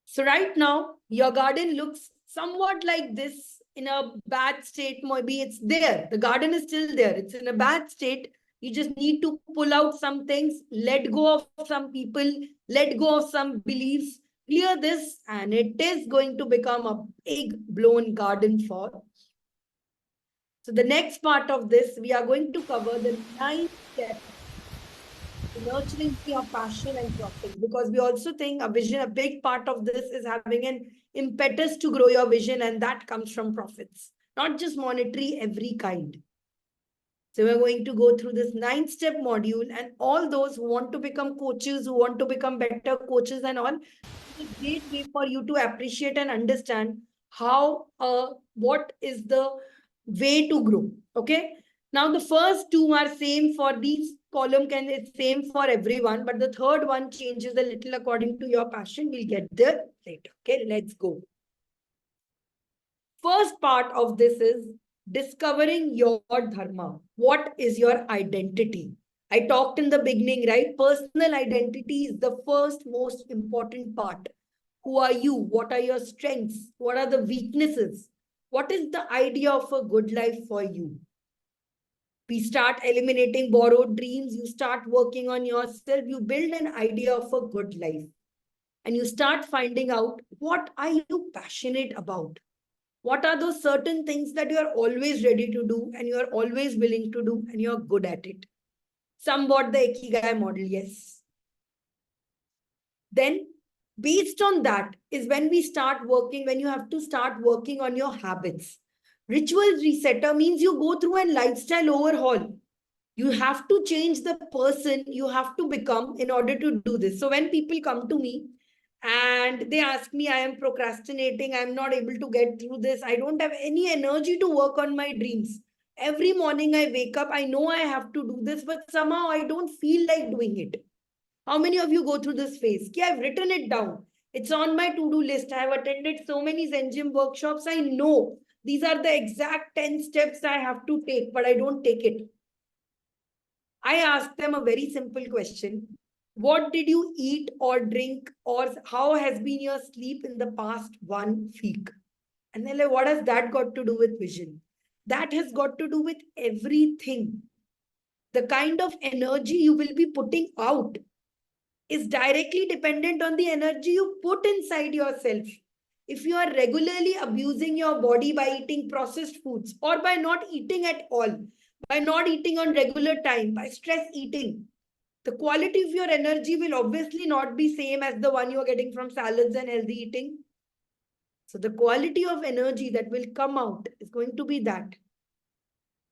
So right now, your garden looks somewhat like this in a bad state. Maybe it's there. The garden is still there. It's in a bad state. You just need to pull out some things, let go of some people, let go of some beliefs, clear this, and it is going to become a big blown garden for. So the next part of this, we are going to cover the 9 steps nurturing your passion and profit, because we also think a vision, a big part of this is having an impetus to grow your vision, and that comes from profits, not just monetary, every kind. So we're going to go through this 9-step module, and all those who want to become coaches, who want to become better coaches and all, it's a great way for you to appreciate and understand how what is the way to grow. Okay, now the first two are same for these column, can it's same for everyone, but the third one changes a little according to your passion. We'll get there later. Okay, let's go. First part of this is discovering your dharma. What is your identity? I talked in the beginning, right? Personal identity is the first most important part. Who are you? What are your strengths? What are the weaknesses? What is the idea of a good life for you? We start eliminating borrowed dreams. You start working on yourself. You build an idea of a good life. And you start finding out, what are you passionate about? What are those certain things that you are always ready to do and you are always willing to do and you're good at it? Somewhat the Ikigai model, yes. Then based on that is when we start working, when you have to start working on your habits. Rituals resetter means you go through a lifestyle overhaul. You have to change the person you have to become in order to do this. So when people come to me and they ask me, I am procrastinating, I'm not able to get through this, I don't have any energy to work on my dreams. Every morning I wake up, I know I have to do this, but somehow I don't feel like doing it. How many of you go through this phase? Yeah, I've written it down. It's on my to-do list. I have attended so many Zen Gym workshops. I know these are the exact 10 steps I have to take, but I don't take it. I ask them a very simple question. What did you eat or drink, or how has been your sleep in the past 1 week? And they're like, what has that got to do with vision? That has got to do with everything. The kind of energy you will be putting out is directly dependent on the energy you put inside yourself. If you are regularly abusing your body by eating processed foods or by not eating at all, by not eating on regular time, by stress eating, the quality of your energy will obviously not be same as the one you are getting from salads and healthy eating. So the quality of energy that will come out is going to be that.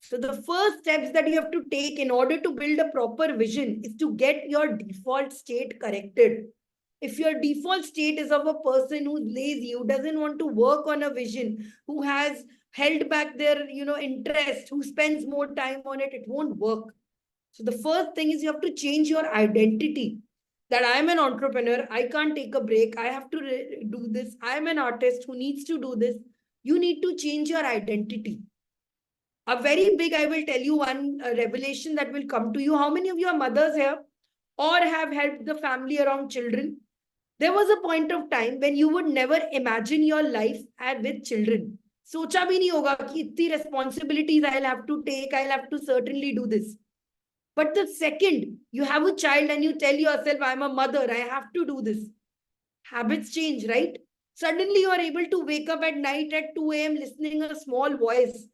So the first steps that you have to take in order to build a proper vision is to get your default state corrected. If your default state is of a person who's lazy, who doesn't want to work on a vision, who has held back their, interest, who spends more time on it, it won't work. So the first thing is you have to change your identity. That I am an entrepreneur, I can't take a break, I have to do this. I am an artist who needs to do this. You need to change your identity. A very big, I will tell you one revelation that will come to you. How many of you are mothers here or have helped the family around children? There was a point of time when you would never imagine your life with children. सोचा भी नहीं होगा कि इतनी responsibilities I'll have to take, I'll have to certainly do this. But the second you have a child and you tell yourself, I'm a mother, I have to do this. Habits change, right? Suddenly you are able to wake up at night at 2 a.m. listening a small voice.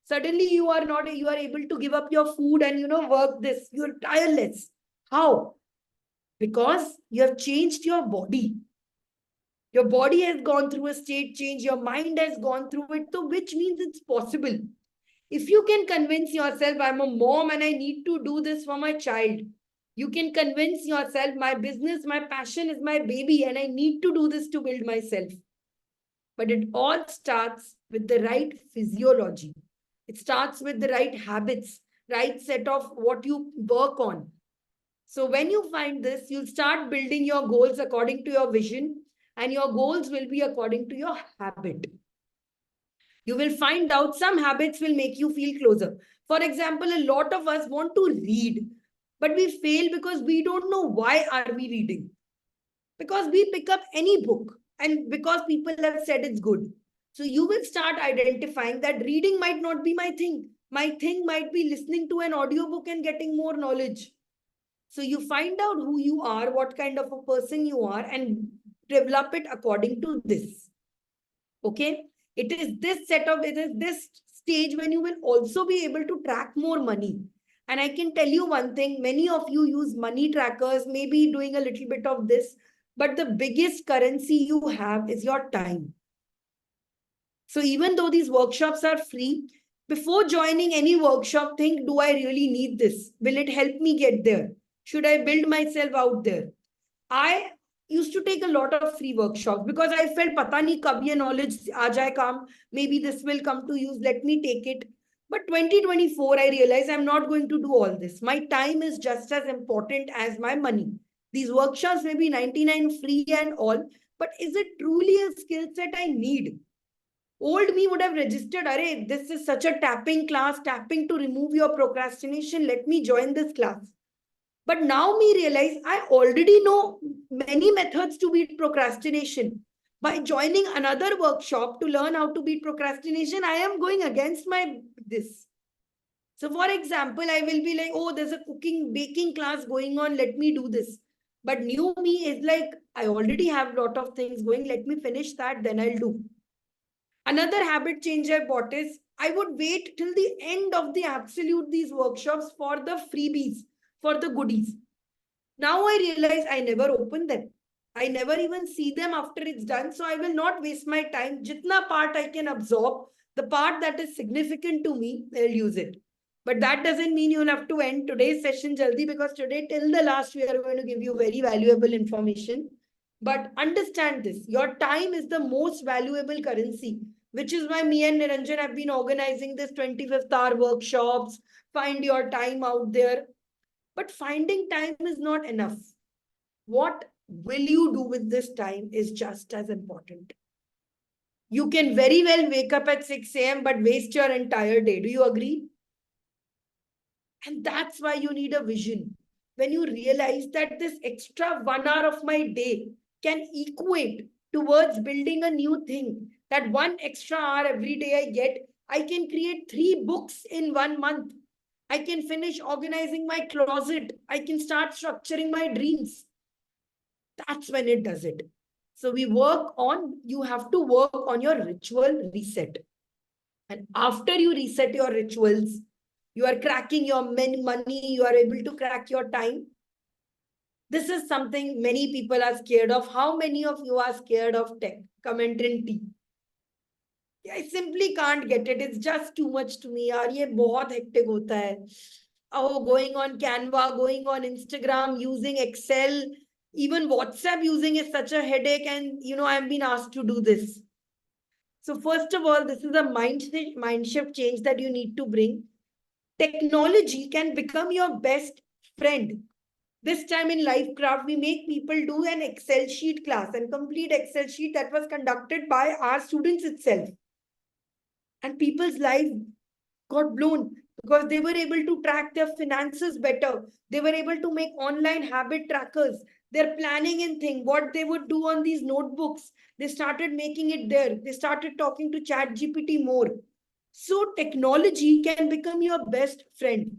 Suddenly you are able to give up your food and, work this. You're tireless. How? Because you have changed your body. Your body has gone through a state change. Your mind has gone through it. So which means it's possible. If you can convince yourself, I'm a mom and I need to do this for my child. You can convince yourself, my business, my passion is my baby and I need to do this to build myself. But it all starts with the right physiology. It starts with the right habits, right set of what you work on. So when you find this, you'll start building your goals according to your vision, and your goals will be according to your habit. You will find out some habits will make you feel closer. For example, a lot of us want to read, but we fail because we don't know why are we reading. Because we pick up any book and because people have said it's good. So you will start identifying that reading might not be my thing. My thing might be listening to an audiobook and getting more knowledge. So you find out who you are, what kind of a person you are, and develop it according to this. Okay? It is this stage when you will also be able to track more money. And I can tell you one thing, many of you use money trackers, maybe doing a little bit of this, but the biggest currency you have is your time. So even though these workshops are free, before joining any workshop, think, do I really need this? Will it help me get there? Should I build myself out there? I used to take a lot of free workshops because I felt, pata nahi kab ye knowledge aa jaye kaam, maybe this will come to use, let me take it. But 2024, I realized I'm not going to do all this. My time is just as important as my money. These workshops may be 99 free and all, but is it truly a skill set I need? Old me would have registered, Arey, this is such a tapping class, tapping to remove your procrastination. Let me join this class. But now me realize I already know many methods to beat procrastination. By joining another workshop to learn how to beat procrastination, I am going against this. So for example, I will be like, oh, there's a cooking, baking class going on. Let me do this. But new me is like, I already have a lot of things going. Let me finish that, then I'll do. Another habit change I bought is I would wait till the end of the absolute these workshops for the freebies, for the goodies. Now I realize I never open them. I never even see them after it's done. So I will not waste my time. Jitna part I can absorb, the part that is significant to me, I'll use it. But that doesn't mean you'll have to end today's session jaldi, because today till the last we are going to give you very valuable information. But understand this, your time is the most valuable currency, which is why me and Niranjan have been organizing this 25th hour workshops, find your time out there. But finding time is not enough. What will you do with this time is just as important. You can very well wake up at 6 a.m. but waste your entire day. Do you agree? And that's why you need a vision. When you realize that this extra 1 hour of my day can equate towards building a new thing, that one extra hour every day I get, I can create 3 books in 1 month. I can finish organizing my closet. I can start structuring my dreams. That's when it does it. So you have to work on your ritual reset. And after you reset your rituals, you are cracking your money, you are able to crack your time. This is something many people are scared of. How many of you are scared of tech? Comment in T. I simply can't get it. It's just too much to me. यार ये बहुत hectic होता है. Oh, going on Canva, going on Instagram, using Excel, even WhatsApp using is such a headache. And I've been asked to do this. So first of all, this is a mind shift change that you need to bring. Technology can become your best friend. This time in LifeCraft, we make people do an Excel sheet class and complete Excel sheet that was conducted by our students itself. And people's life got blown because they were able to track their finances better. They were able to make online habit trackers. Their planning and thing, what they would do on these notebooks, they started making it there. They started talking to ChatGPT more. So technology can become your best friend.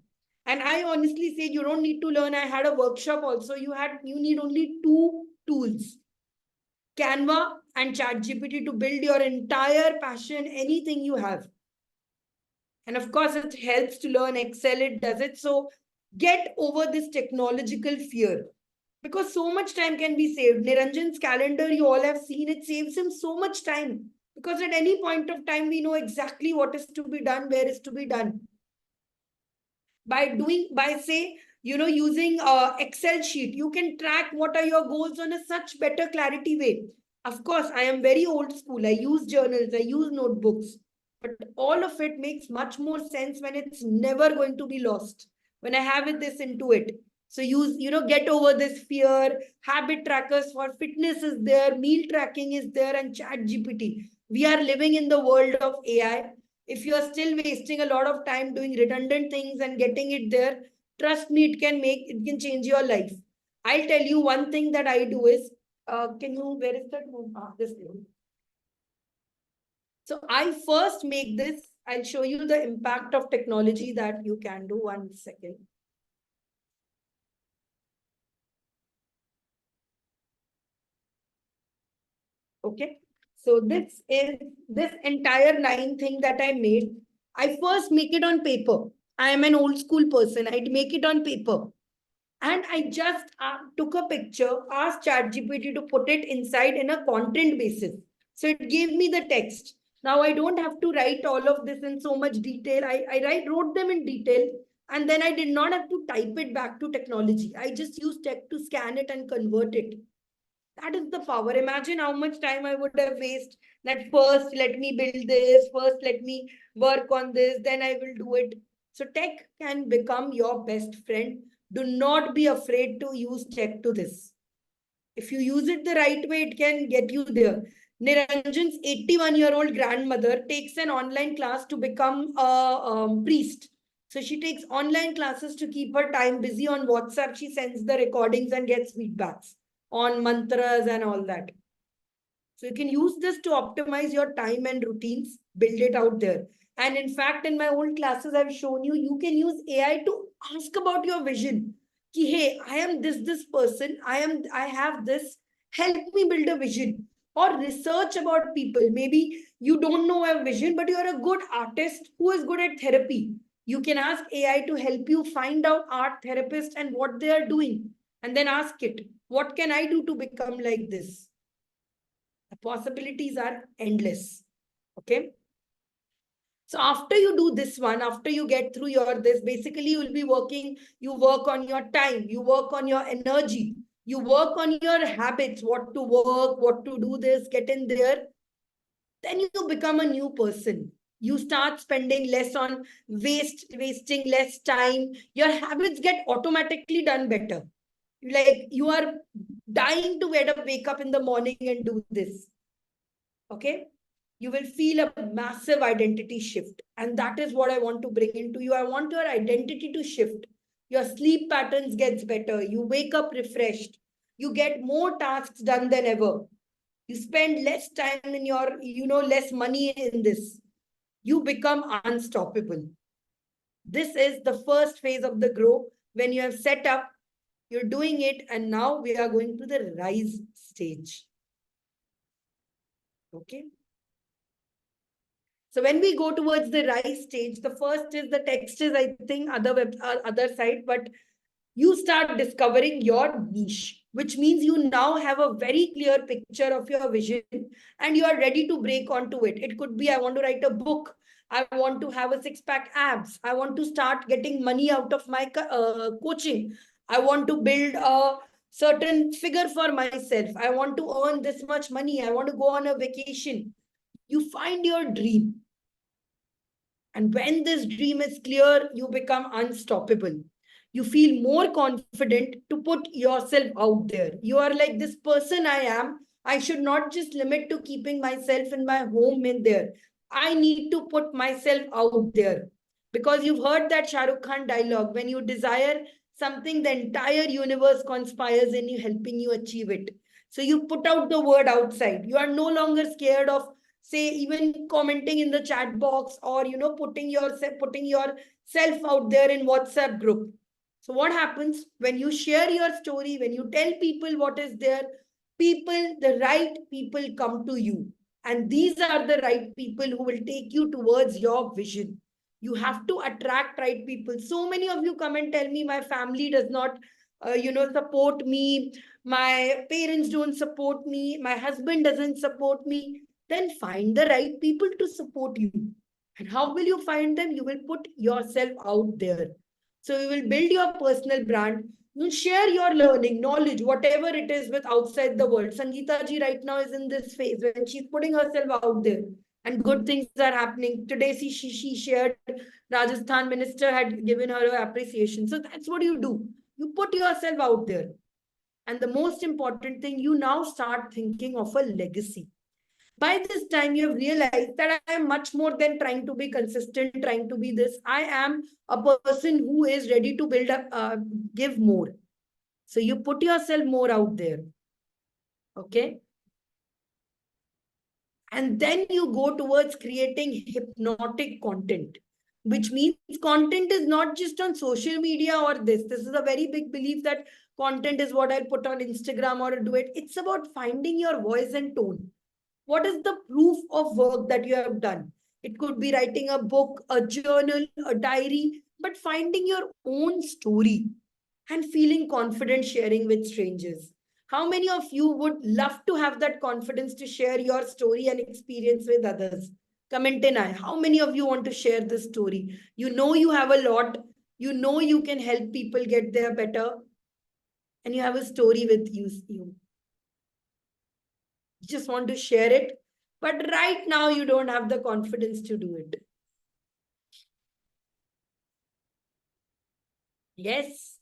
And I honestly say you don't need to learn. I had a workshop also. You need only 2 tools, Canva and ChatGPT, to build your entire passion, anything you have. And of course, it helps to learn Excel. It does it. So get over this technological fear, because so much time can be saved. Niranjan's calendar, you all have seen, it saves him so much time, because at any point of time, we know exactly what is to be done, where is to be done. By say, using Excel sheet, you can track what are your goals on a such better clarity way. Of course, I am very old school. I use journals, I use notebooks, but all of it makes much more sense when it's never going to be lost, when I have this into it. So get over this fear. Habit trackers for fitness is there, meal tracking is there, and ChatGPT. We are living in the world of AI. If you are still wasting a lot of time doing redundant things and getting it there, trust me, it can change your life. I'll tell you one thing that I do is, where is that one? This one. So I first make this, I'll show you the impact of technology that you can do. 1 second. Okay. So this entire 9 thing that I made. I first make it on paper. I am an old school person. I'd make it on paper. And I just took a picture, asked ChatGPT to put it inside in a content basis. So it gave me the text. Now I don't have to write all of this in so much detail. I wrote them in detail, and then I did not have to type it back to technology. I just used tech to scan it and convert it. That is the power. Imagine how much time I would have wasted. That first, let me build this. First, let me work on this. Then I will do it. So tech can become your best friend. Do not be afraid to use tech to this. If you use it the right way, it can get you there. Niranjan's 81-year-old grandmother takes an online class to become a priest. So she takes online classes to keep her time busy. On WhatsApp. She sends the recordings and gets feedbacks on mantras and all that. So you can use this to optimize your time and routines, build it out there. And in fact, in my old classes, I've shown you, you can use AI to ask about your vision. Ki, hey, I am this person. I have this. Help me build a vision. Or research about people. Maybe you don't know a vision, but you're a good artist who is good at therapy. You can ask AI to help you find out art therapists and what they are doing. And then ask it, what can I do to become like this? The possibilities are endless. Okay. So after you do this one, after you get through basically you will be working, you work on your time, you work on your energy, you work on your habits, what to work, what to do this, get in there, then you become a new person. You start spending less on wasting less time. Your habits get automatically done better. Like you are dying to wake up in the morning and do this. Okay? You will feel a massive identity shift. And that is what I want to bring into you. I want your identity to shift. Your sleep patterns gets better. You wake up refreshed. You get more tasks done than ever. You spend less time in your, less money in this. You become unstoppable. This is the first phase of the grow. When you have set up, you're doing it, and now we are going to the rise stage. Okay. So when we go towards the rise stage, the first is the text is, I think, other side, but you start discovering your niche, which means you now have a very clear picture of your vision and you are ready to break onto it. It could be, I want to write a book. I want to have a six-pack abs. I want to start getting money out of my coaching. I want to build a certain figure for myself. I want to earn this much money. I want to go on a vacation. You find your dream. And when this dream is clear, you become unstoppable. You feel more confident to put yourself out there. You are like, this person I am. I should not just limit to keeping myself in my home in there. I need to put myself out there. Because you've heard that Shah Rukh Khan dialogue, when you desire something, the entire universe conspires in you, helping you achieve it. So you put out the word outside. You are no longer scared of, say, even commenting in the chat box, or putting yourself out there in WhatsApp group. So what happens when you share your story, when you tell people what is there, the right people come to you, and these are the right people who will take you towards your vision. You have to attract right people. So many of you come and tell me, my family does not support me, my parents don't support me, my husband doesn't support me. Then find the right people to support you. And how will you find them? You will put yourself out there. So you will build your personal brand. You share your learning, knowledge, whatever it is, with outside the world. Sangeeta ji right now is in this phase when she's putting herself out there. And good things are happening. Today, she shared Rajasthan minister had given her appreciation. So that's what you do. You put yourself out there. And the most important thing, you now start thinking of a legacy. By this time, you have realized that I am much more than trying to be consistent, trying to be this. I am a person who is ready to build up, give more. So you put yourself more out there. Okay. And then you go towards creating hypnotic content, which means content is not just on social media or this. This is a very big belief that content is what I'll put on Instagram or do it. It's about finding your voice and tone. What is the proof of work that you have done? It could be writing a book, a journal, a diary, but finding your own story and feeling confident sharing with strangers. How many of you would love to have that confidence to share your story and experience with others? Comment in I. How many of you want to share this story? You know you have a lot. You know you can help people get there better. And you have a story with you. You just want to share it. But right now, you don't have the confidence to do it. Yes,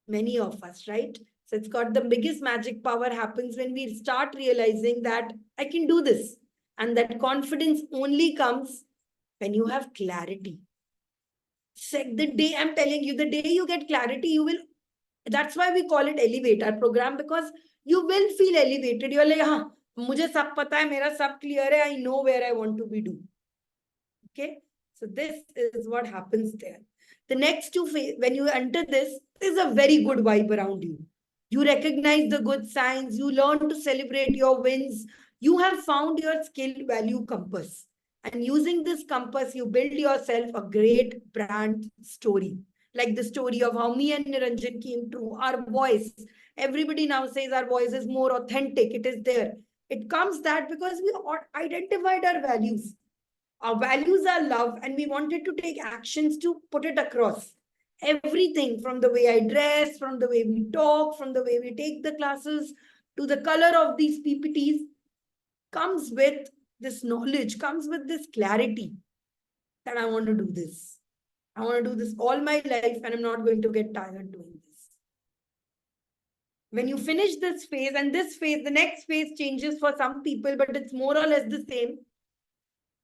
many of us, right? So it's got the biggest magic power happens when we start realizing that I can do this. And that confidence only comes when you have clarity. So the day I'm telling you, the day you get clarity, you will, that's why we call it elevate our program, because you will feel elevated. You're like, हाँ, मुझे सब पता है, मेरा सब clear है, I know where I want to be do. Okay. So this is what happens there. The next two phase, when you enter this, there's a very good vibe around you. You recognize the good signs. You learn to celebrate your wins. You have found your skill value compass. And using this compass, you build yourself a great brand story. Like the story of how me and Niranjan came to our voice. Everybody now says our voice is more authentic. It is there. It comes that because we identified our values. Our values are love, and we wanted to take actions to put it across. Everything from the way I dress, from the way we talk, from the way we take the classes, to the color of these PPTs comes with this knowledge, comes with this clarity that I want to do this. I want to do this all my life and I'm not going to get tired doing this. When you finish this phase, and this phase, the next phase changes for some people, but it's more or less the same.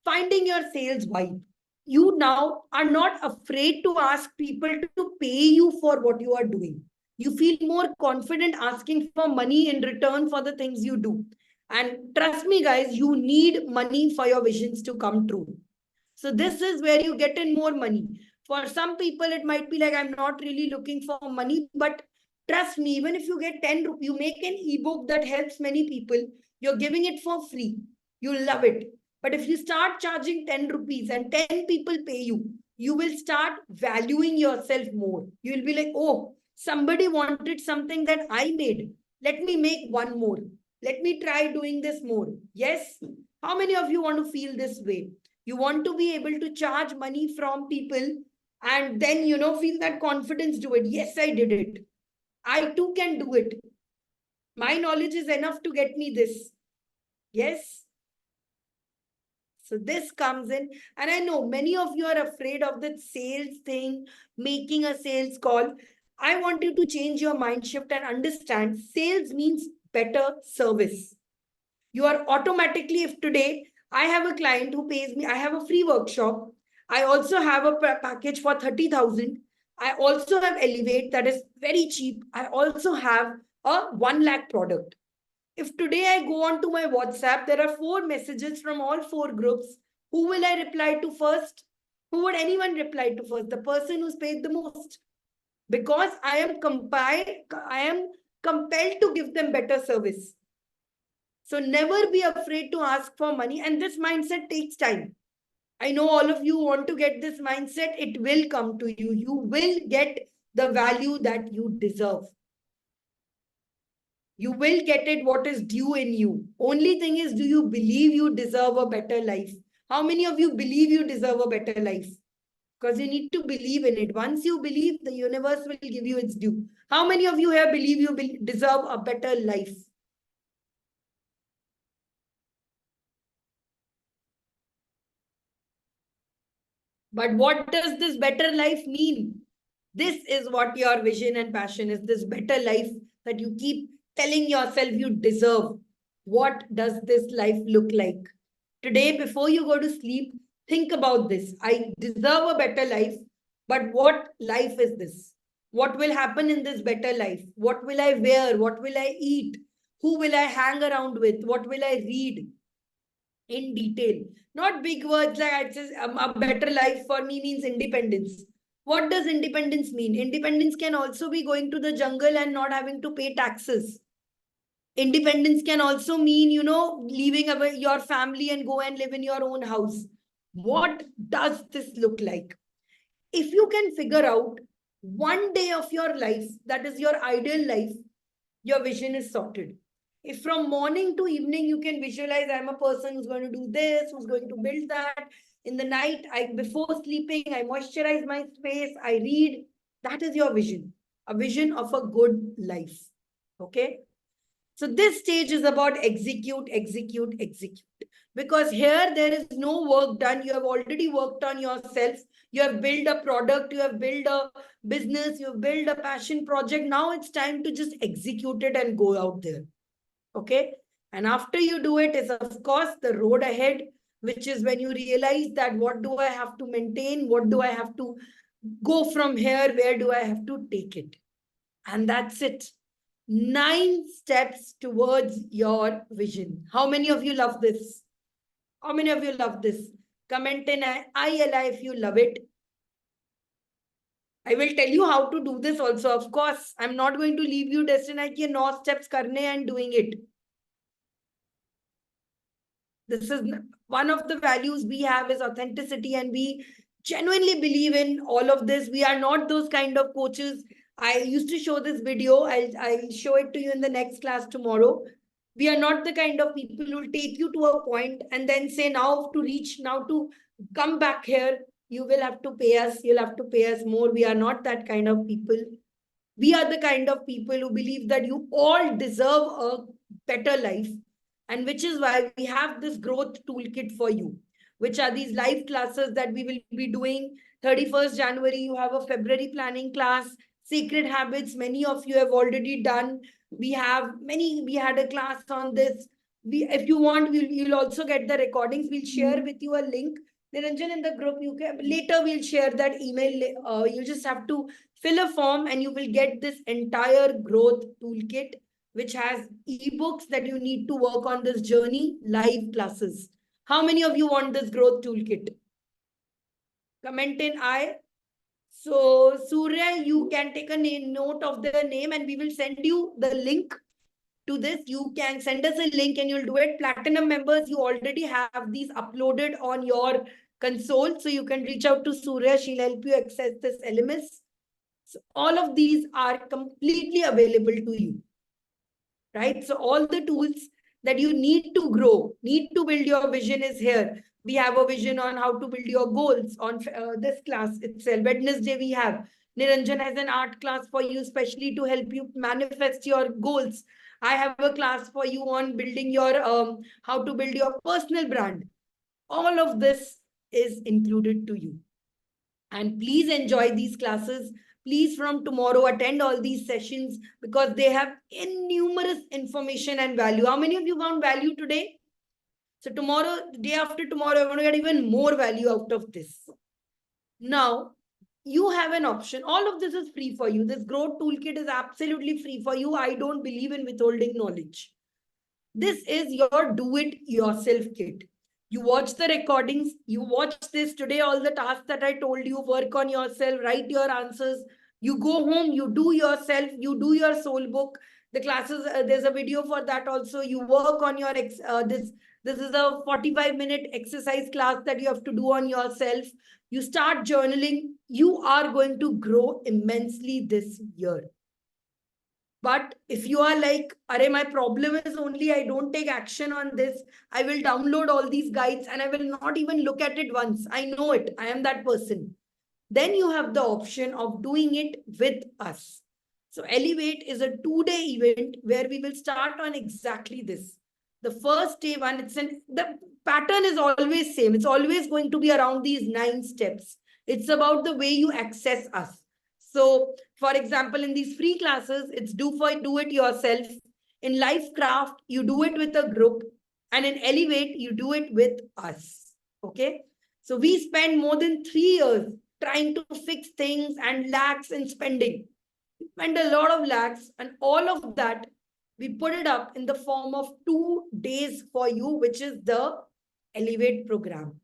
Finding your sales vibe. You now are not afraid to ask people to pay you for what you are doing. You feel more confident asking for money in return for the things you do. And trust me, guys, you need money for your visions to come true. So this is where you get in more money. For some people, it might be like, I'm not really looking for money, but trust me, even if you get 10 rupees, you make an ebook that helps many people, you're giving it for free. You'll love it. But if you start charging 10 rupees and 10 people pay you, you will start valuing yourself more. You'll be like, oh, somebody wanted something that I made. Let me make one more. Let me try doing this more. Yes? How many of you want to feel this way? You want to be able to charge money from people and then, feel that confidence, do it. Yes, I did it. I too can do it. My knowledge is enough to get me this. Yes. So this comes in, and I know many of you are afraid of that sales thing, making a sales call. I want you to change your mind shift and understand sales means better service. You are automatically, if today I have a client who pays me, I have a free workshop. I also have a package for 30,000. I also have Elevate that is very cheap. I also have a 1 lakh product. If today I go on to my WhatsApp, there are 4 messages from all 4 groups. Who will I reply to first? Who would anyone reply to first? The person who's paid the most. Because I am compelled to give them better service. So never be afraid to ask for money. And this mindset takes time. I know all of you want to get this mindset. It will come to you. You will get the value that you deserve. You will get it what is due in you. Only thing is, do you believe you deserve a better life? How many of you believe you deserve a better life? Because you need to believe in it. Once you believe, the universe will give you its due. How many of you here believe you deserve a better life? But what does this better life mean? This is what your vision and passion is, this better life that you keep telling yourself you deserve. What does this life look like? Today, before you go to sleep, think about this. I deserve a better life, but what life is this? What will happen in this better life? What will I wear? What will I eat? Who will I hang around with? What will I read? In detail. Not big words like I just, a better life for me means independence. What does independence mean? Independence can also be going to the jungle and not having to pay taxes. Independence can also mean, leaving away your family and go and live in your own house. What does this look like? If you can figure out one day of your life, that is your ideal life, your vision is sorted. If from morning to evening you can visualize, I'm a person who's going to do this, who's going to build that. In the night, before sleeping, I moisturize my space, I read. That is your vision. A vision of a good life. Okay. So this stage is about execute, execute, execute. Because here there is no work done. You have already worked on yourself. You have built a product. You have built a business. You have built a passion project. Now it's time to just execute it and go out there. Okay. And after you do it is, of course, the road ahead, which is when you realize that what do I have to maintain? What do I have to go from here? Where do I have to take it? And that's it. 9 steps towards your vision. How many of you love this? How many of you love this? Comment in ILI if you love it. I will tell you how to do this also. Of course, I'm not going to leave you destined ke 9 steps karne and doing it. This is one of the values we have is authenticity, and we genuinely believe in all of this. We are not those kind of coaches. I used to show this video. I'll show it to you in the next class tomorrow. We are not the kind of people who will take you to a point and then say now to reach, now to come back here, You will have to pay us. You'll have to pay us more. We are not that kind of people. We are the kind of people who believe that you all deserve a better life, and which is why we have this growth toolkit for you, which are these live classes that we will be doing. 31st January, you have a February planning class. Sacred habits, many of you have already done. We had a class on this. If you want, you'll also get the recordings. We'll share with you a link, Niranjan, in the group. You can later, we'll share that email. You just have to fill a form and you will get this entire growth toolkit, which has ebooks that you need to work on this journey, live classes. How many of you want this growth toolkit? Comment in I. So Surya, you can take a note of the name and we will send you the link to this. You can send us a link and you'll do it. Platinum members, you already have these uploaded on your console. So you can reach out to Surya. She'll help you access this LMS. So all of these are completely available to you, right? So all the tools that you need to grow, need to build your vision is here. We have a vision on how to build your goals on this class itself. Wednesday, we have Niranjan has an art class for you, especially to help you manifest your goals. I have a class for you on building your, how to build your personal brand. All of this is included to you. And please enjoy these classes. Please from tomorrow attend all these sessions because they have innumerous information and value. How many of you found value today? So tomorrow, day after tomorrow, I'm going to get even more value out of this. Now, you have an option. All of this is free for you. This growth toolkit is absolutely free for you. I don't believe in withholding knowledge. This is your do it yourself kit. You watch the recordings, you watch this today, all the tasks that I told you, work on yourself, write your answers. You go home, you do yourself, you do your soul book. The classes, there's a video for that also. You work on your, this is a 45-minute exercise class that you have to do on yourself. You start journaling. You are going to grow immensely this year. But if you are like, Arey, my problem is only I don't take action on this, I will download all these guides and I will not even look at it once. I know it. I am that person. Then you have the option of doing it with us. So Elevate is a 2-day event where we will start on exactly this. The first day one, the pattern is always same. It's always going to be around these 9 steps. It's about the way you access us. So, for example, in these free classes, it's do it yourself. In Life Craft, you do it with a group. And in Elevate, you do it with us. Okay. So we spend more than 3 years trying to fix things and lakhs in spending. We spend a lot of lakhs, and all of that, we put it up in the form of 2 days for you, which is the Elevate program.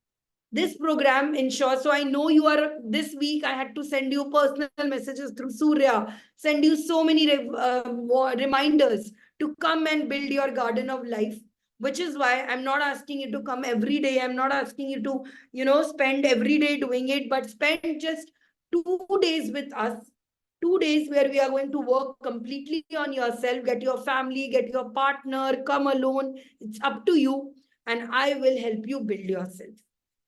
This program ensures, so I know you are, this week I had to send you personal messages through Surya, send you so many reminders to come and build your garden of life, which is why I'm not asking you to come every day. I'm not asking you to, spend every day doing it, but spend just 2 days with us. 2 days where we are going to work completely on yourself, get your family, get your partner, come alone. It's up to you. And I will help you build yourself.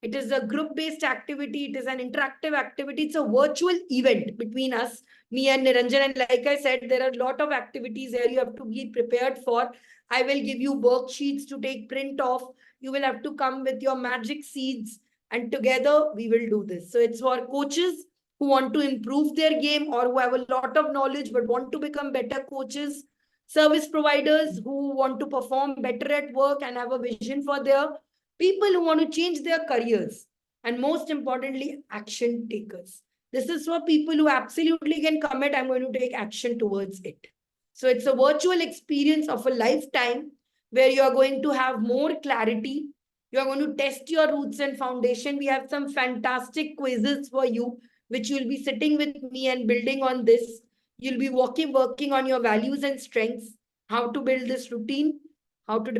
It is a group-based activity. It is an interactive activity. It's a virtual event between us, me and Niranjan. And like I said, there are a lot of activities here you have to be prepared for. I will give you worksheets to take print off. You will have to come with your magic seeds. And together, we will do this. So it's for coaches who want to improve their game or who have a lot of knowledge but want to become better coaches. Service providers who want to perform better at work and have a vision for their people who want to change their careers, and most importantly, action takers. This is for people who absolutely can commit, I'm going to take action towards it. So it's a virtual experience of a lifetime where you are going to have more clarity. You are going to test your roots and foundation. We have some fantastic quizzes for you, which you'll be sitting with me and building on this. You'll be working on your values and strengths, how to build this routine,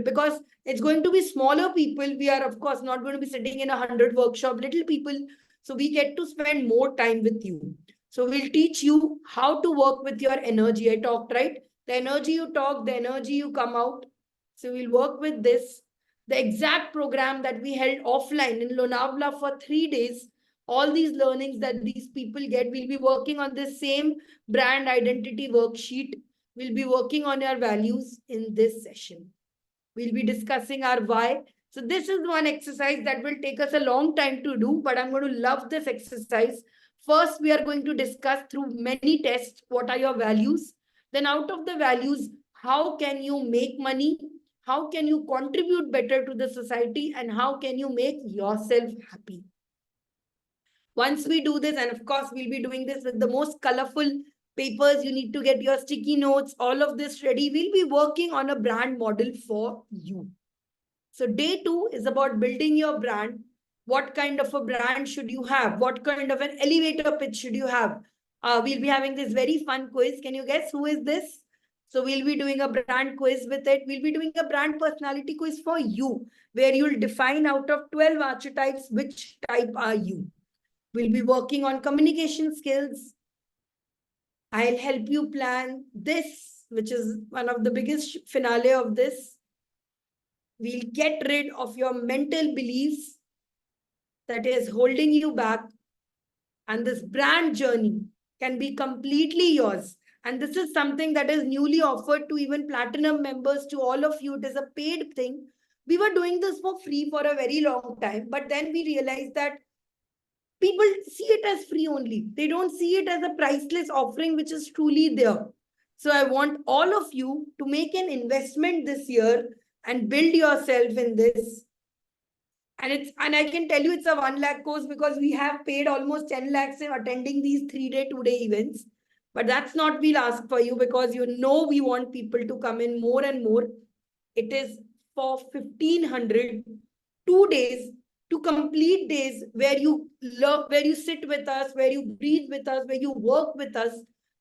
because it's going to be smaller people. We are, of course, not going to be sitting in 100 workshop, little people. So we get to spend more time with you. So we'll teach you how to work with your energy. I talked, right? The energy you talk, the energy you come out. So we'll work with this. The exact program that we held offline in Lonavala for 3 days, all these learnings that these people get. We'll be working on this same brand identity worksheet. We'll be working on your values in this session. We'll be discussing our why. So this is one exercise that will take us a long time to do, but I'm going to love this exercise. First, we are going to discuss through many tests, what are your values? Then out of the values, how can you make money? How can you contribute better to the society? And how can you make yourself happy? Once we do this, and of course, we'll be doing this with the most colorful papers. You need to get your sticky notes, all of this ready. We'll be working on a brand model for you. So day 2 is about building your brand. What kind of a brand should you have? What kind of an elevator pitch should you have? We'll be having this very fun quiz. Can you guess who is this? So we'll be doing a brand quiz with it. We'll be doing a brand personality quiz for you, where you'll define out of 12 archetypes, which type are you. We'll be working on communication skills. I'll help you plan this, which is one of the biggest finale of this. We'll get rid of your mental beliefs that is holding you back. And this brand journey can be completely yours. And this is something that is newly offered to even platinum members, to all of you. It is a paid thing. We were doing this for free for a very long time, but then we realized that people see it as free only. They don't see it as a priceless offering, which is truly there. So I want all of you to make an investment this year and build yourself in this. And I can tell you it's a 1 lakh course, because we have paid almost 10 lakhs in attending these 3-day, 2-day events. But that's not we'll ask for you, because you know we want people to come in more and more. It is for 1,500, 2 days, 2 complete days where you love, where you sit with us, where you breathe with us, where you work with us.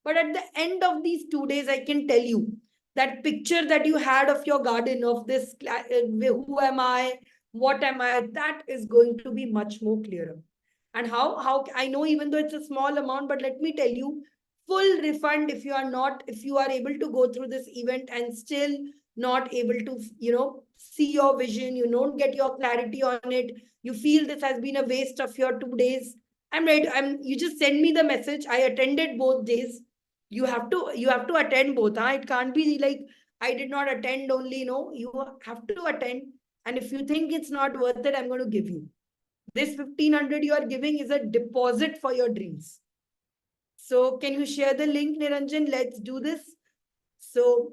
But at the end of these 2 days, I can tell you that picture that you had of your garden, of this, who am I, what am I, that is going to be much more clearer. And how I know, even though it's a small amount, but let me tell you, full refund if you are able to go through this event and still not able to, see your vision, you don't get your clarity on it, you feel this has been a waste of your 2 days. I'm ready. You just send me the message. I attended both days. You have to attend both. Huh? It can't be like I did not attend only. No, you have to attend. And if you think it's not worth it, I'm going to give you. This 1,500 you are giving is a deposit for your dreams. So can you share the link, Niranjan? Let's do this. So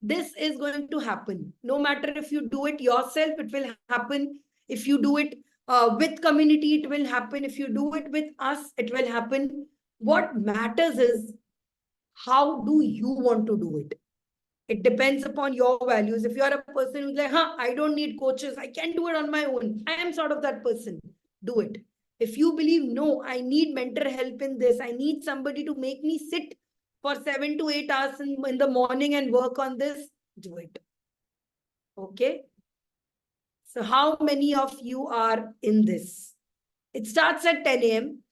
this is going to happen. No matter if you do it yourself, it will happen. If you do it with community, it will happen. If you do it with us, it will happen. What matters is, how do you want to do it? It depends upon your values. If you are a person who's like, I don't need coaches, I can do it on my own, I am sort of that person, do it. If you believe, no, I need mentor help in this, I need somebody to make me sit for 7 to 8 hours in the morning and work on this, do it. Okay. So how many of you are in this? It starts at 10 a.m.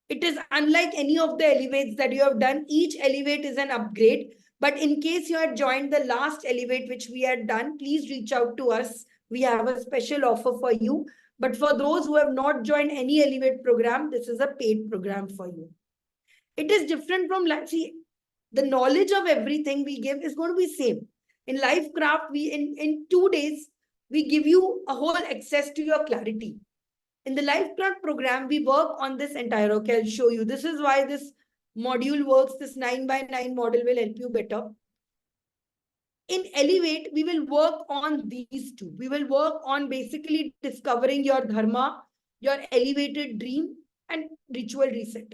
It is unlike any of the elevates that you have done. Each elevate is an upgrade. But in case you had joined the last elevate, which we had done, please reach out to us. We have a special offer for you. But for those who have not joined any elevate program, this is a paid program for you. It is different from, see, the knowledge of everything we give is going to be same. In Life Craft, in 2 days, we give you a whole access to your clarity. In the Life Craft program, we work on this entire. Okay, I'll show you. This is why this module works. This 9x9 model will help you better. In Elevate, we will work on these two. We will work on basically discovering your dharma, your elevated dream, and ritual reset.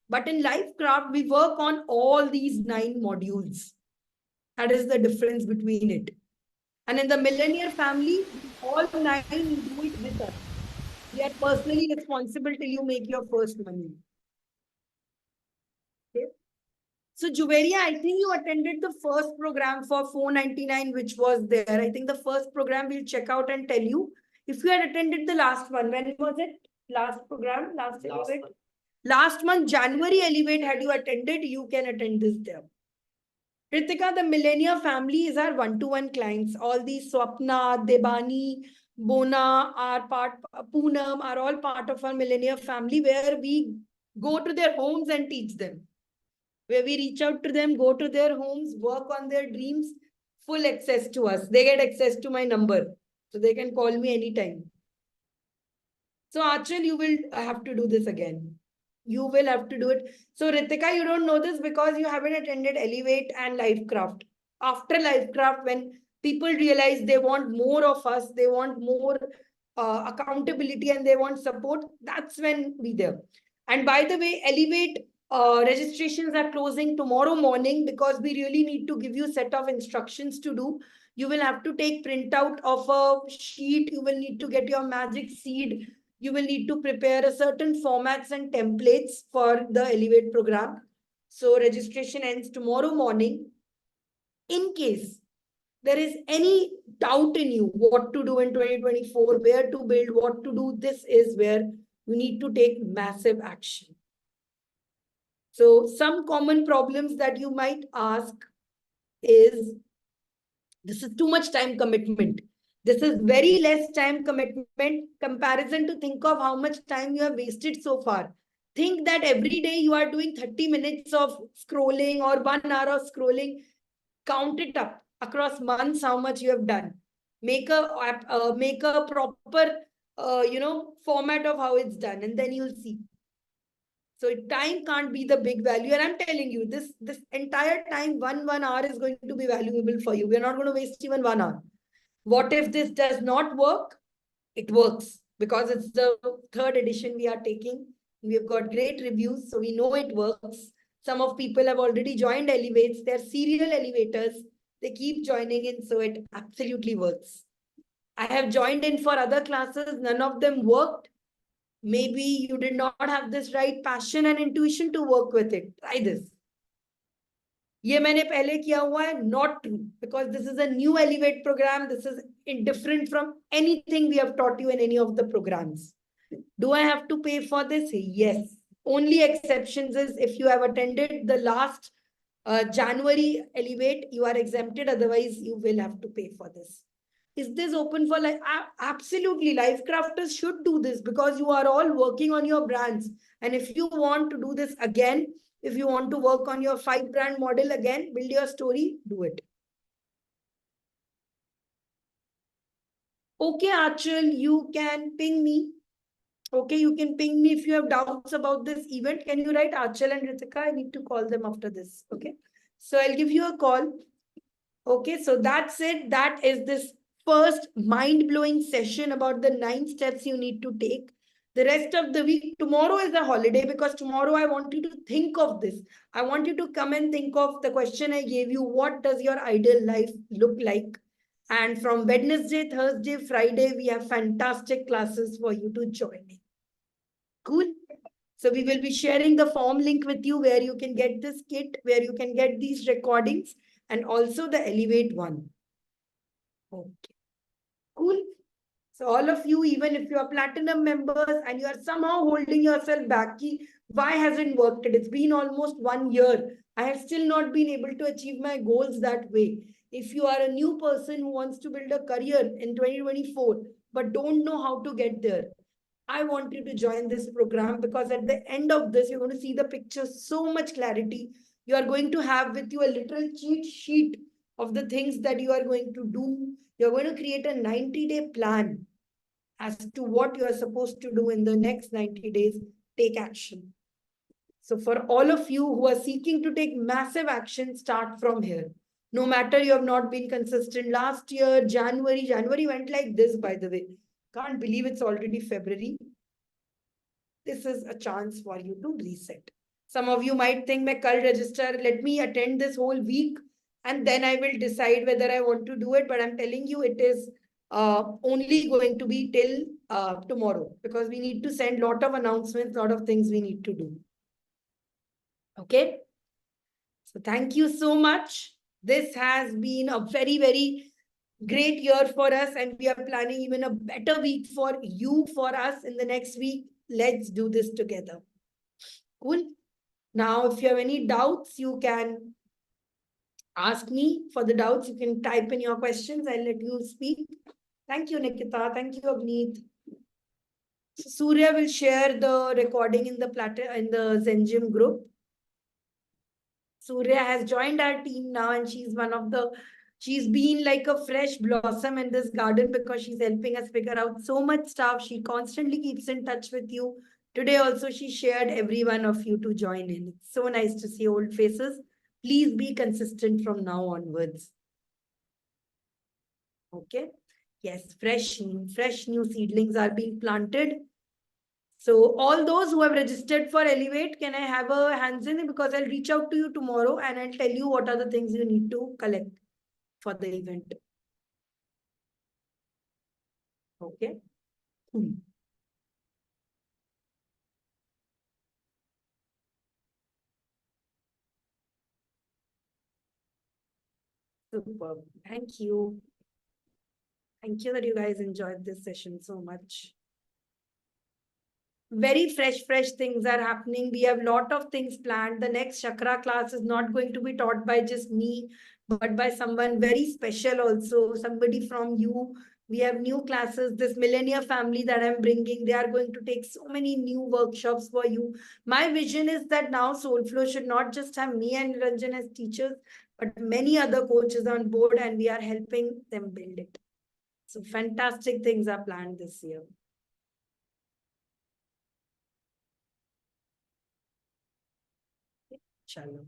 But in Life Craft, we work on all these 9 modules. That is the difference between it. And in the Millionaire family, all 9 you do it with us. We are personally responsible till you make your first money. Okay. So Juveria, I think you attended the first program for 499, which was there. I think the first program we'll check out and tell you. If you had attended the last one, when was it? Last program, last Elevate? Last month, January Elevate, had you attended, you can attend this there. Ritika, the Millennia family is our one-to-one clients. All these Swapna, Debani, Bona are part, Poonam are all part of our millennial family, where we go to their homes and teach them, where we reach out to them, go to their homes, work on their dreams, full access to us. They get access to my number, so they can call me anytime. So Achal, you will have to do this again. You will have to do it. So Ritika, you don't know this because you haven't attended Elevate and Lifecraft. After Lifecraft, when people realize they want more of us, they want more accountability and they want support, that's when we there. And by the way, Elevate registrations are closing tomorrow morning because we really need to give you a set of instructions to do. You will have to take printout of a sheet. You will need to get your magic seed. You will need to prepare a certain formats and templates for the Elevate program. So registration ends tomorrow morning. In case there is any doubt in you what to do in 2024, where to build, what to do, this is where we need to take massive action. So some common problems that you might ask is, this is too much time commitment. This is very less time commitment comparison to think of how much time you have wasted so far. Think that every day you are doing 30 minutes of scrolling or 1 hour of scrolling. Count it up across months how much you have done. Make a proper format of how it's done, and then you'll see. So time can't be the big value. And I'm telling you, this entire time, one hour is going to be valuable for you. We're not going to waste even 1 hour. What if this does not work? It works because it's the third edition we are taking. We've got great reviews, so we know it works. Some of people have already joined Elevates. They're serial elevators. They keep joining in, so it absolutely works. I have joined in for other classes. None of them worked. Maybe you did not have this right passion and intuition to work with it. Try this. ये मैंने पहले किया हुआ है, not true, because this is a new Elevate program. This is different from anything we have taught you in any of the programs. Do I have to pay for this? Yes. Only exceptions is if you have attended the last January Elevate, you are exempted. Otherwise, you will have to pay for this. Is this open for life? Absolutely. Life crafters should do this because you are all working on your brands. And if you want to do this again, if you want to work on your 5 brand model again, build your story, do it. Okay, Achal, you can ping me. Okay, you can ping me if you have doubts about this event. Can you write Achal and Ritika? I need to call them after this. Okay. So I'll give you a call. Okay, so that's it. That is this first mind-blowing session about the 9 steps you need to take. The rest of the week, tomorrow is a holiday because tomorrow I want you to think of this. I want you to come and think of the question I gave you. What does your ideal life look like? And from Wednesday, Thursday, Friday, we have fantastic classes for you to join in. Cool. So we will be sharing the form link with you where you can get this kit, where you can get these recordings, and also the Elevate one. Okay. Cool. So all of you, even if you are platinum members and you are somehow holding yourself back, why hasn't worked? It's been almost 1 year. I have still not been able to achieve my goals that way. If you are a new person who wants to build a career in 2024, but don't know how to get there, I want you to join this program because at the end of this, you're going to see the picture so much clarity. You are going to have with you a little cheat sheet of the things that you are going to do. You're going to create a 90-day plan as to what you are supposed to do in the next 90 days. Take action. So for all of you who are seeking to take massive action, start from here. No matter you have not been consistent last year, January went like this, by the way. Can't believe it's already February. This is a chance for you to reset. Some of you might think, "मैं कल register, let me attend this whole week, and then I will decide whether I want to do it." But I'm telling you, it is only going to be till tomorrow because we need to send lot of announcements, lot of things we need to do. Okay. So thank you so much. This has been a very, very great year for us, and we are planning even a better week for you, for us in the next week. Let's do this together. Cool. Now, if you have any doubts, you can ask me for the doubts. You can type in your questions. I'll let you speak. Thank you, Nikita. Thank you, Abneet. So Surya will share the recording in the Zenjim group. Surya has joined our team now, and she's been like a fresh blossom in this garden because she's helping us figure out so much stuff. She constantly keeps in touch with you. Today also she shared every one of you to join in. It's so nice to see old faces. Please be consistent from now onwards. Okay. Yes, fresh new seedlings are being planted. So all those who have registered for Elevate, can I have a hands in? Because I'll reach out to you tomorrow and I'll tell you what are the things you need to collect for the event. Okay. Superb. Thank you. Thank you that you guys enjoyed this session so much. Very fresh things are happening. We have a lot of things planned. The next chakra class is not going to be taught by just me, but by someone very special also, somebody from you. We have new classes. This millennia family that I'm bringing, they are going to take so many new workshops for you. My vision is that now Soulflow should not just have me and Ranjan as teachers, but many other coaches on board, and we are helping them build it. So fantastic things are planned this year. Chalo.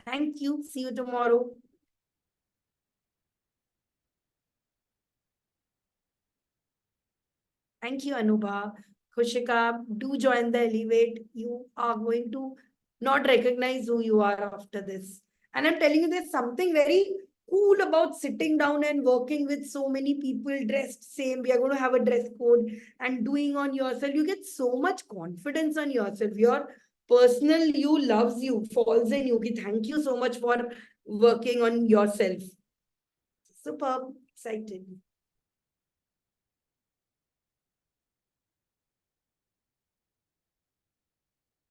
Thank you. See you tomorrow. Thank you, Anubha. Kushika, do join the Elevate. You are going to not recognize who you are after this. And I'm telling you, there's something very cool about sitting down and working with so many people dressed same. We are going to have a dress code and doing on yourself. You get so much confidence on yourself. Your personal you loves you, falls in you. Thank you so much for working on yourself. Superb. Excited.